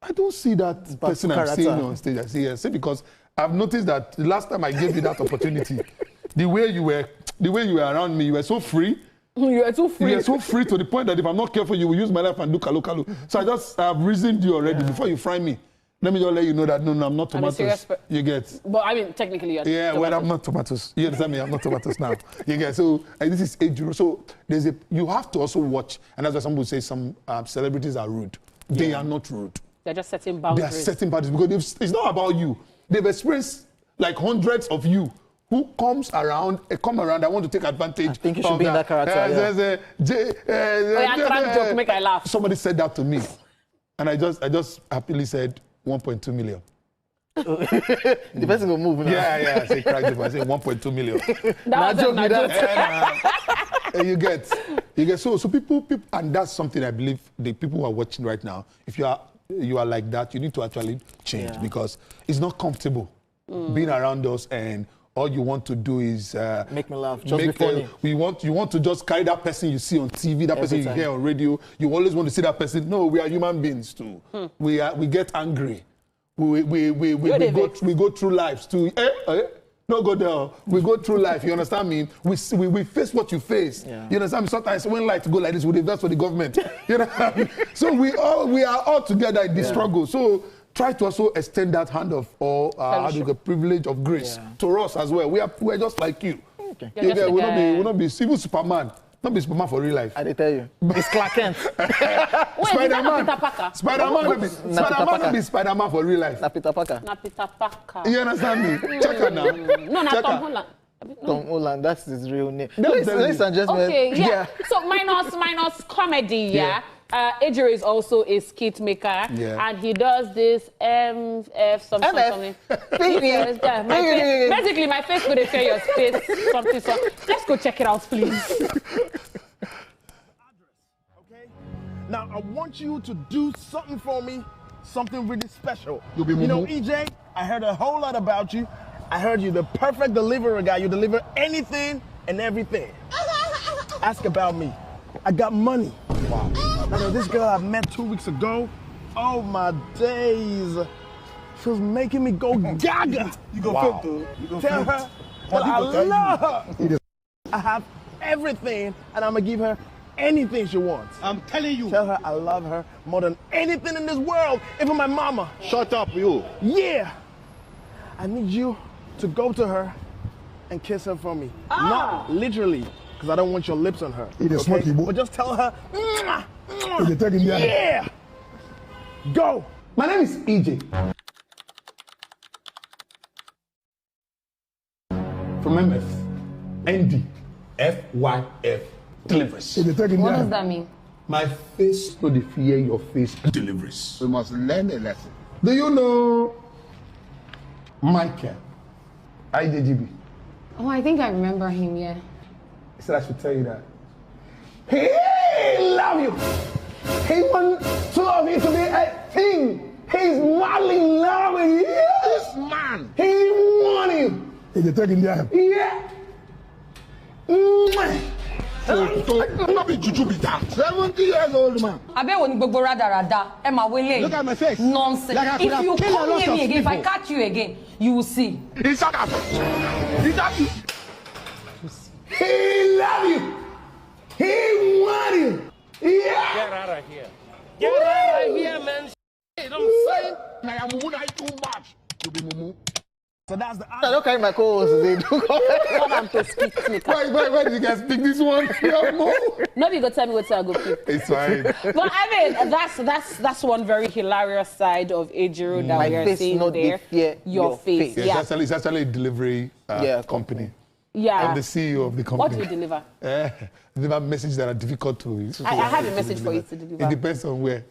I don't see that person I'm seeing on stage. I say yes, because I've noticed that the last time I gave you that opportunity, the way you were around me, you were so free. You were too free. You were so free to the point that if I'm not careful, you will use my life and do kalu. So I've reasoned you already before you fry me. Let me just let you know that no, I'm not tomatoes. You get. But I mean, technically, you're tomatoes. Well, I'm not tomatoes. You understand me? I'm not tomatoes now. You get. So this is Ejiro. So you have to also watch, and that's why some people say some celebrities are rude. They are not rude. They're just setting boundaries. They are setting boundaries because it's not about you. They've experienced like hundreds of you who come around, I want to take advantage. I think you should be in that character. Joke, make I laugh. Somebody said that to me, and I just happily said 1.2 million. The person will move now. Yeah. I say crack joke. I say 1.2 million. You get. So people, and that's something I believe the people who are watching right now. If you are like that, you need to actually change because it's not comfortable being around us and all you want to do is make me laugh. Just be funny. You want to just carry that person you see on TV, that person you hear on radio. You always want to see that person. No, we are human beings too. We get angry. We go through lives too. No go there. We go through life. You understand me? We face what you face. Yeah. You understand me? Sometimes when life go like this, we invest for the government. You know. So we are all together in this struggle. So try to also extend that hand of the privilege of grace to us as well. We're just like you. Okay. We'll not be even Superman. Not be Superman for real life. I tell you. It's Clark Kent. Spider-Man will be Spider-Man for real life. Na Peter Parker. You understand me? Check her now. No, not Tom Holland. Tom Holland, that's his real name. Ladies and gentlemen. Okay, yeah. So minus comedy, Ejiro is also a skit maker, and he does this something. Basically, my face could appear your face, something. So let's go check it out, please. Okay. Now I want you to do something for me, something really special. You know, EJ, I heard a whole lot about you. I heard you're the perfect deliverer guy. You deliver anything and everything. Ask about me. I got money. Wow. Now, this girl I met 2 weeks ago, oh my days. She was making me go gaga. You go tell her that I love her. I have everything, and I'm going to give her anything she wants. I'm telling you. Tell her I love her more than anything in this world, even my mama. Shut up, you. Yeah. I need you to go to her and kiss her for me. Not literally, because I don't want your lips on her. Okay? But just tell her, yeah. Go. My name is EJ. From MF, ND, FYF, deliveries. What does that mean? My face to the fear your face deliveries. We must learn a lesson. Do you know Michael, IJGB? Oh, I think I remember him, yeah. He said I should tell you that. He love you. He wants two of you to be a thing. He's madly in love with you. This man. He wants you. Is he taking them? Yeah. So not be juju be that. 70 years old man. I bet when gbogbo rada, look at my face. Nonsense. Like if you come near me again, if I catch you again, you will see. He's not up. He's not. He love you. He want you. Yeah. Get out of here. Get out of here, man. I'm saying, I am too much. You be mumu. So that's the I don't carry my co-host. They do Why did you guys pick this one? No, you go tell me what I go pick. It's fine. But I mean, that's one very hilarious side of Ejiro that we are seeing there. Your face. Yeah. It's actually a delivery company. Yeah. I'm the CEO of the company. What do you deliver? Deliver messages that are difficult to... I have a message for you to deliver. It depends on where.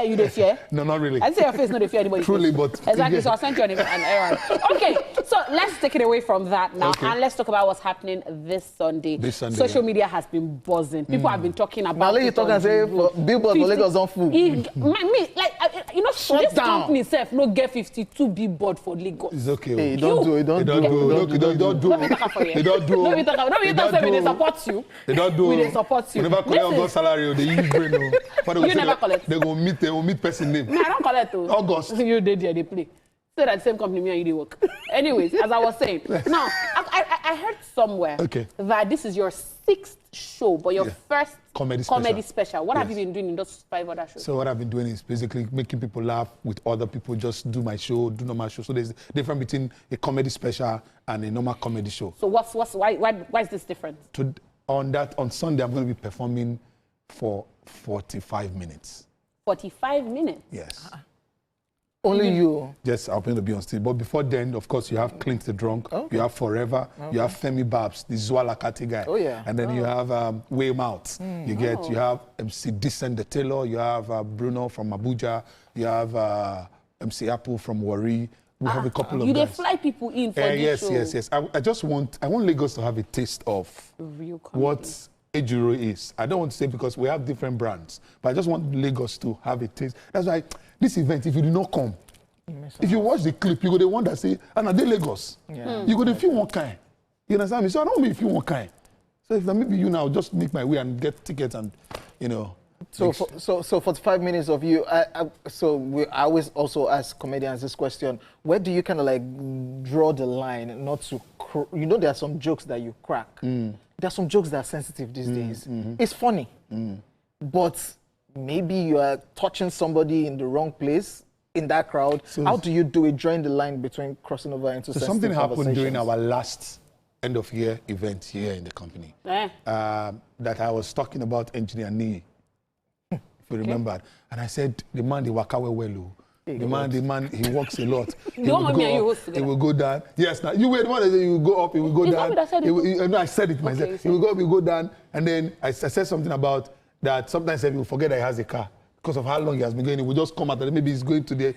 You don't fear? No, not really. I say your face, not the fear anybody. Truly, but... Exactly, so I'll send you an errand. Okay, so let's take it away from that now, and let's talk about what's happening this Sunday. Social media has been buzzing. People have been talking about it. You talk and say, billboard for Lagos on food. You know, this company itself no get 52 billboard for Lagos. It's okay. Hey, don't do. They don't do. They support you. They don't do. They support you. You never collect August salary. They use brain. You never collect. They go meet person name. No, I don't collect too. August. You did there, they play. So that same company, me and you they work. Anyways, as I was saying, now I heard somewhere that this is your 6th show, but your first comedy special. What have you been doing in those 5 other shows? So what I've been doing is basically making people laugh with other people. Just do my show, do normal show. So there's a difference between a comedy special and a normal comedy show. So why is this different? On Sunday, I'm going to be performing for 45 minutes. 45 minutes? Yes. Only you? Yes, I'm going to be on stage. But before then, of course, you have Clint the Drunk, you have Forever, you have Femi Babs, the Zwala Kati guy. Oh, yeah. And then you have Way Mouth. You have MC Decent the Tailor, you have Bruno from Abuja, you have MC Apple from Warri. We have a couple of guys. You fly people in for this show? Yes. I want Lagos to have a taste of real comedy. What Ejiro is. I don't want to say because we have different brands, but I just want Lagos to have a taste. That's why this event, if you do not come, if you watch the clip, you go the one that say, "And are they Lagos?" You go to feel one kind. You understand me? So I don't mean feel one kind. So if maybe you now just make my way and get tickets and So 45 minutes of you. I always also ask comedians this question: where do you kind of like draw the line, not to? There are some jokes that you crack. There are some jokes that are sensitive these days. It's funny, but maybe you are touching somebody in the wrong place in that crowd. So how do you do it, drawing the line between crossing over into sensitive something happened during conversations? our last end of year event here in the company that I was talking about Engineer Nee, if you remember. And I said, the man, the waka well. The man, he works a lot. He will go down. Yes, now you were the one that said you will go up, he will go down. I said it myself. Okay, he will go up, he will go down. And then I said something about that sometimes he will forget that he has a car because of how long he has been going. He will just come out and maybe he's going to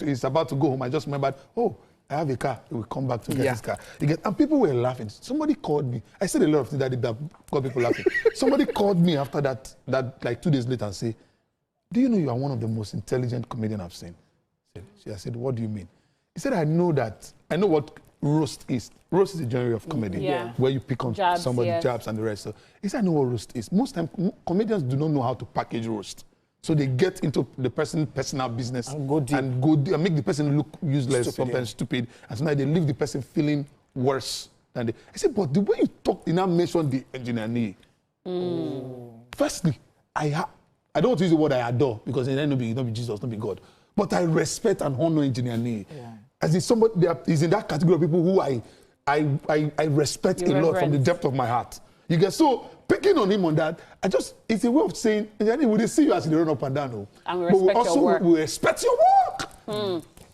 he's about to go home. I just remembered, oh, I have a car. He will come back to get his car. And people were laughing. Somebody called me. I said a lot of things that got people laughing. Somebody called me after that like 2 days later and say, do you know you are one of the most intelligent comedians I've seen? I said, what do you mean? He said, I know what roast is. Roast is a genre of comedy where you pick on somebody's jabs and the rest. So he said, I know what roast is. Most times, comedians do not know how to package roast. So they get into the person's personal business and make the person look useless, sometimes stupid. And sometimes they leave the person feeling worse than they. I said, but the way you talk, you now mention the engineer. Firstly, I don't want to use the word I adore because it not be Jesus, not be God. But I respect and honor Engineer Nee. As in somebody is in that category of people who I respect a lot from the depth of my heart. You get so picking on him on that. It's a way of saying, we will see you as you run up and down. And we respect your work. We respect your work.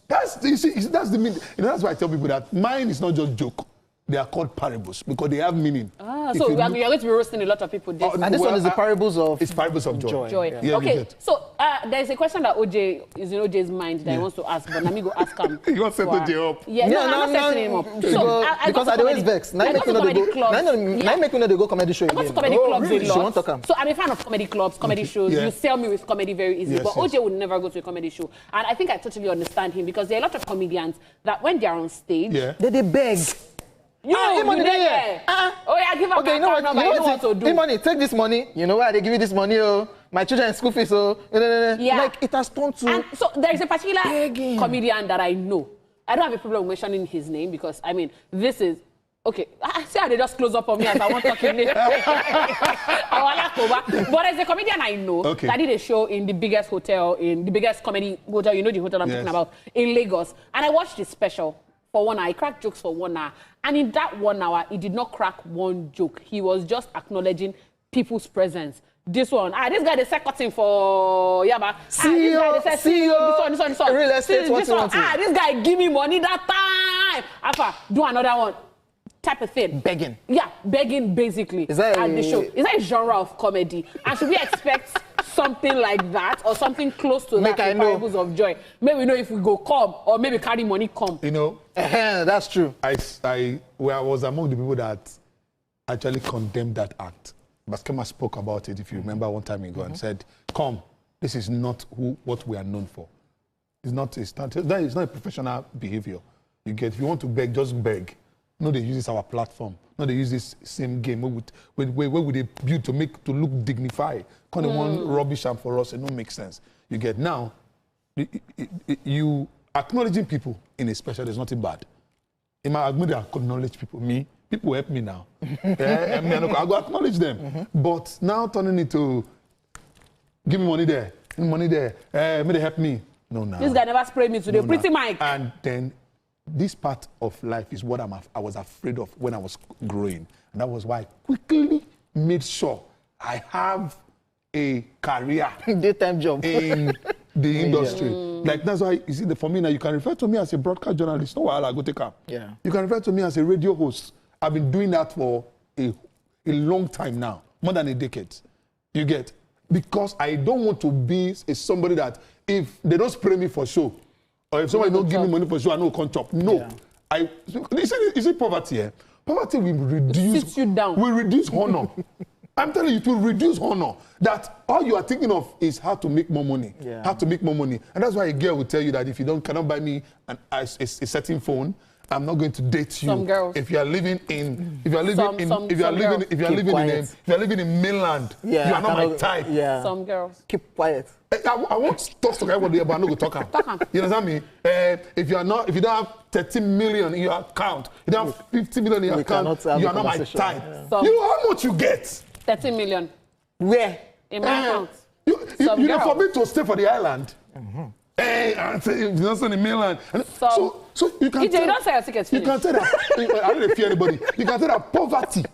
That's the meaning. That's why I tell people that mine is not just joke. They are called parables because they have meaning. So you're going to be roasting a lot of people this. And this one is the parables of... It's parables of joy. Yeah, okay, so there's a question that OJ is in OJ's mind that he wants to ask, but Nami go ask him. You want to set OJ up? Yeah, no, I'm not setting him up. So, because I always vex. Now make me know they go comedy show again. I go to comedy clubs a lot. To come. So I'm a fan of comedy clubs, comedy shows. You sell me with comedy very easily. But OJ would never go to a comedy show. And I think I totally understand him because there are a lot of comedians that when they are on stage... They beg. Give up okay, you know what? Money, take this money. You know why they give you this money? Oh, my children in school fees. Oh, like it has turned to. And so there is a particular comedian that I know. I don't have a problem mentioning his name because this is okay. I see how they just close up on me as I want talking name. But there's a comedian I know that did a show in the biggest hotel, in the biggest comedy hotel. You know the hotel I'm talking about in Lagos, and I watched his special. For 1 hour, he cracked jokes for 1 hour. And in that 1 hour, he did not crack one joke. He was just acknowledging people's presence. This one, this guy, they said cutting for Yaba. CEO, this one. Real estate, this guy, give me money that time. Alpha, do another one. type of thing. Begging. Yeah, begging basically. Is that at the show? Is that a genre of comedy? And should we expect something like that or something close to that in Parables of Joy? Maybe we know if we go come or maybe carry money come. You know, that's true. I was among the people that actually condemned that act. Baskema spoke about it, if you remember, one time ago and said, come, this is not what we are known for. It's not a professional behavior. You get, if you want to beg, just beg. No, they use this our platform. No, they use this same game. Where would they build to look dignified? Kind of one rubbish and for us, it don't make sense. You get, now, you acknowledging people in a special, there's nothing bad. In my argument, I acknowledge people. People help me now. I go acknowledge them. But now turning it to give me money there, may they help me. No. This guy never sprayed me today. Pretty Mike. And then this part of life is what I was afraid of when I was growing. And that was why I quickly made sure I have a career. Daytime job. In the industry. Like, that's why, you see, for me now, you can refer to me as a broadcast journalist. No, while I go take up. Yeah. You can refer to me as a radio host. I've been doing that for a long time now, more than a decade. You get? Because I don't want to be somebody that if they don't spray me for show, or if somebody don't give me money for show, I know can't chop. No. Yeah. You see poverty here? Poverty will reduce. Sit you down. Will reduce honor. I'm telling you, it will reduce honor. That all you are thinking of is how to make more money. Yeah. How to make more money. And that's why a girl will tell you that if you cannot buy me a certain phone, I'm not going to date you. Some girls. If you are living in mainland, you are not my type. Yeah. Some girls. Keep quiet. I want to talk to everybody, but I'm not going to talk. You understand me? If you don't have 30 million in your account, you don't have 50 million in your account, you are not my type. Yeah. You know how much you get? 30 million. Where? In my account. You don't forbid to stay for the island. And say you're not in the mainland. So you can tell. You don't say your tickets. You can tell that. I don't fear anybody. You can tell that poverty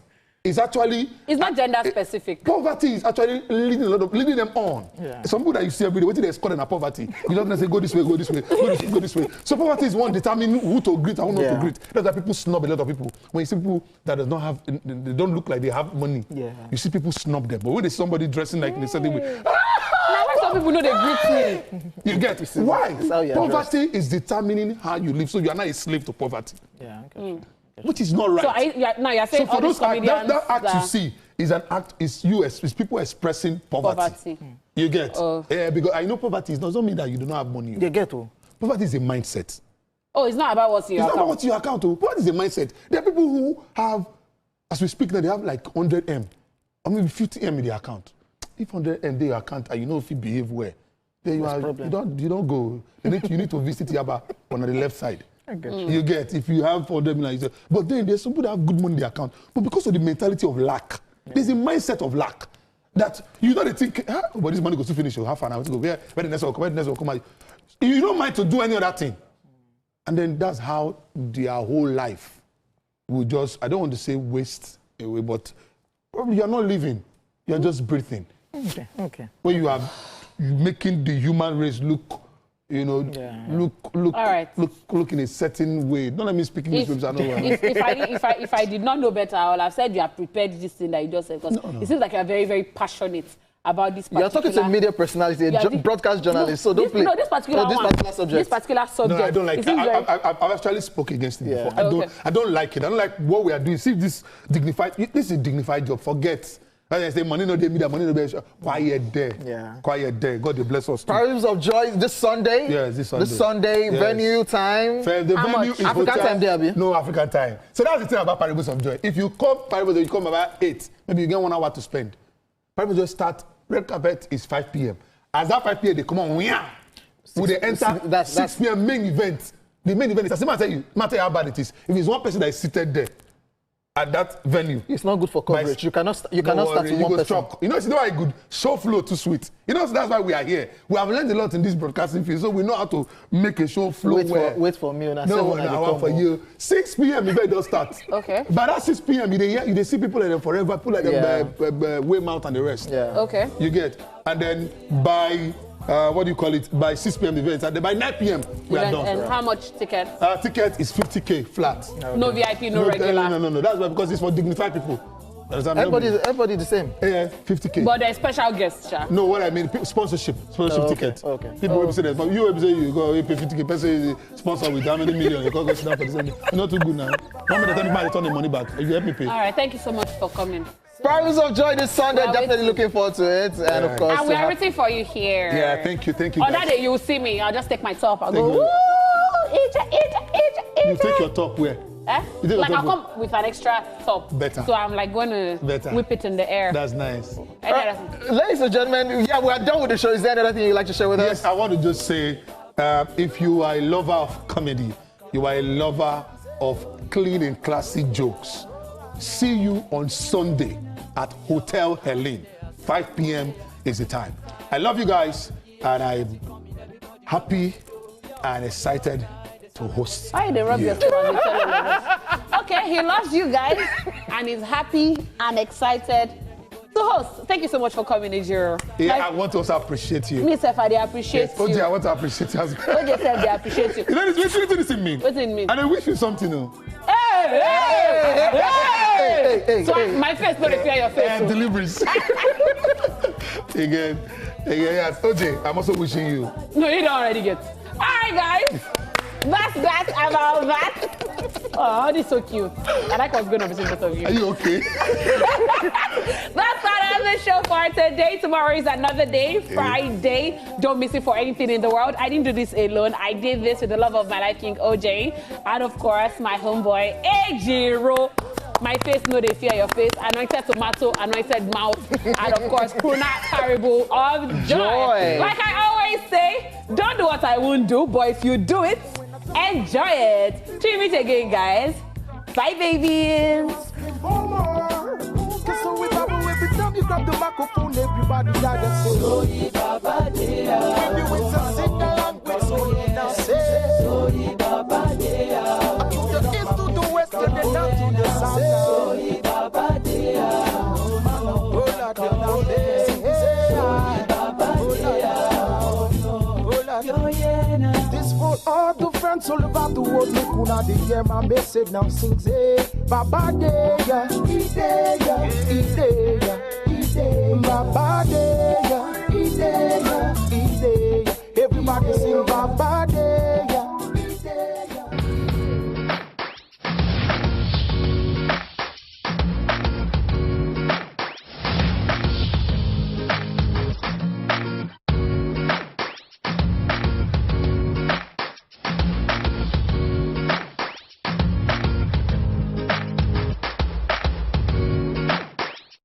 is actually. It's not gender specific. Poverty is actually leading them on. Yeah. Some people that you see every day, what they score in a poverty. You don't say go this way, go this way, go this way. So poverty is one determining who to greet and who not to greet. That's why people snub a lot of people. When you see people that does not have, they don't look like they have money. Yeah. You see people snub them. But when they see somebody dressing like in a certain way. Some people know they greet me. You get why? Poverty is determining how you live. So you are not a slave to poverty. Yeah. Okay. Which is not right. So now you're saying so for those that act you see is an act is people expressing poverty. You get? Yeah, because I know poverty doesn't mean that you do not have money. You get poverty is a mindset. Oh, it's not about what's in your account. It's not about what's in your account. Poverty is a mindset. There are people who have, as we speak now, they have like 100 M, or maybe 50 M in their account. If 100 M in your account and you know if you behave well, then you don't go. You need to visit Yaba on the left side. You get, if you have 400 million, but then there's some people that have good money in their account, but because of the mentality of lack, there's a mindset of lack that you don't think, but this money goes to finish, half an hour to go, where the next one come out. You don't mind to do any other thing. And then that's how their whole life will just, I don't want to say waste away, but you're not living, you're just breathing. Okay. When you are making the human race look, look in a certain way. Don't let me speak English. If I did not know better, I would have said you have prepared this thing that you just said. Because it seems like you are very, very passionate about this particular... You're talking to a media personality, a broadcast journalist, so don't play. No, this particular subject. This particular subject. No, I don't like it. I've actually spoken against it before. I don't like it. I don't like what we are doing. See, this is a dignified job. Forget. I say money no dey me, money no be quiet there. Yeah. Quiet there. God they bless us. Parables of Joy this Sunday. Yes, this Sunday. This Sunday, yes. Venue time. The venue is African time there, Abi? No African time. So that's the thing about Parables of Joy. If you come Parables, you come about 8. Maybe you get 1 hour to spend. Parables just start. Red carpet is 5 p.m. As that 5 p.m. they come on, will they enter 6 p.m. main event? The main event is, as I tell you how bad it is. If it's one person that is seated there at that venue, it's not good for coverage. You cannot start with one person. Shock. You know, it's not good. Show flow too sweet. You know, so that's why we are here. We have learned a lot in this broadcasting field, so we know how to make a show flow wait for me. No, for you. 6 p.m. the event does start. Okay. By that 6 p.m. you see people like them forever, people like them Weymouth and the rest. Yeah. Okay. You get, and then by what do you call it? By 6 p.m. the event. And by 9 p.m. we are done. And how much ticket? Ticket is 50K flat. No VIP, no regular. No. That's why, because it's for dignified people. Everybody the same. Yeah, 50K. But there's special guests, Sha. No, what I mean, sponsorship ticket. Okay. People will say that, but you will say you go pay 50K. Person sponsor with how many million? You can't go sit down for the same. It's not too good now. How many times I return the money back? You help me pay. All right, thank you so much for coming. Sparrows of Joy this Sunday. Definitely looking forward to it, and of course. And we are rooting for you here. Yeah, thank you. On that day, you will see me. I'll just take my top. I'll go. Woo! You take your top where? Like I'll come with an extra top. Better. So I'm like going to whip it in the air. That's nice. Ladies and gentlemen, yeah, we are done with the show. Is there anything you'd like to share with us? Yes, I want to just say, if you are a lover of comedy, you are a lover of clean and classy jokes, see you on Sunday at Hotel Helene. 5 p.m. is the time. I love you guys, and I'm happy and excited to host. Why they rub your Okay, he loves you guys and is happy and excited to host. Thank you so much for coming, Ejiro. Yeah, I want to also appreciate you. Me, Sef, I appreciate you. OJ, I want to appreciate you as well. OJ said they appreciate you. You know, this mean. What does it mean? And I wish you something, though. Hey! So my face, not fear your face. And deliveries. Again, yes. OJ, I'm also wishing you. No, you don't already get. All right, guys. That's that about that. Oh, this is so cute. I like what's going on between both of you. Are you okay? That's another show for today. Tomorrow is another day, Friday. Don't miss it for anything in the world. I didn't do this alone. I did this with the love of my life, King OJ. And of course, my homeboy, Ejiro. My face, no, they fear your face. Anointed tomato, anointed mouth. And of course, Pruna Parable of Joy. Like I always say, don't do what I won't do, but if you do it, enjoy it. Till we meet again, guys. Bye, babies. Grab the microphone, everybody gotta say, Soyi Baba Dea. When you went to sing the language, so you now say, Soyi Baba Dea. To the east, to the west, to the north, to the south, Soyi Baba Dea. Oh, Lord, Soyi Baba Dea. This for all the friends all about the world, make una dey hear my message now. Sing say, Baba Dea, Idea, Idea. Baba Dea.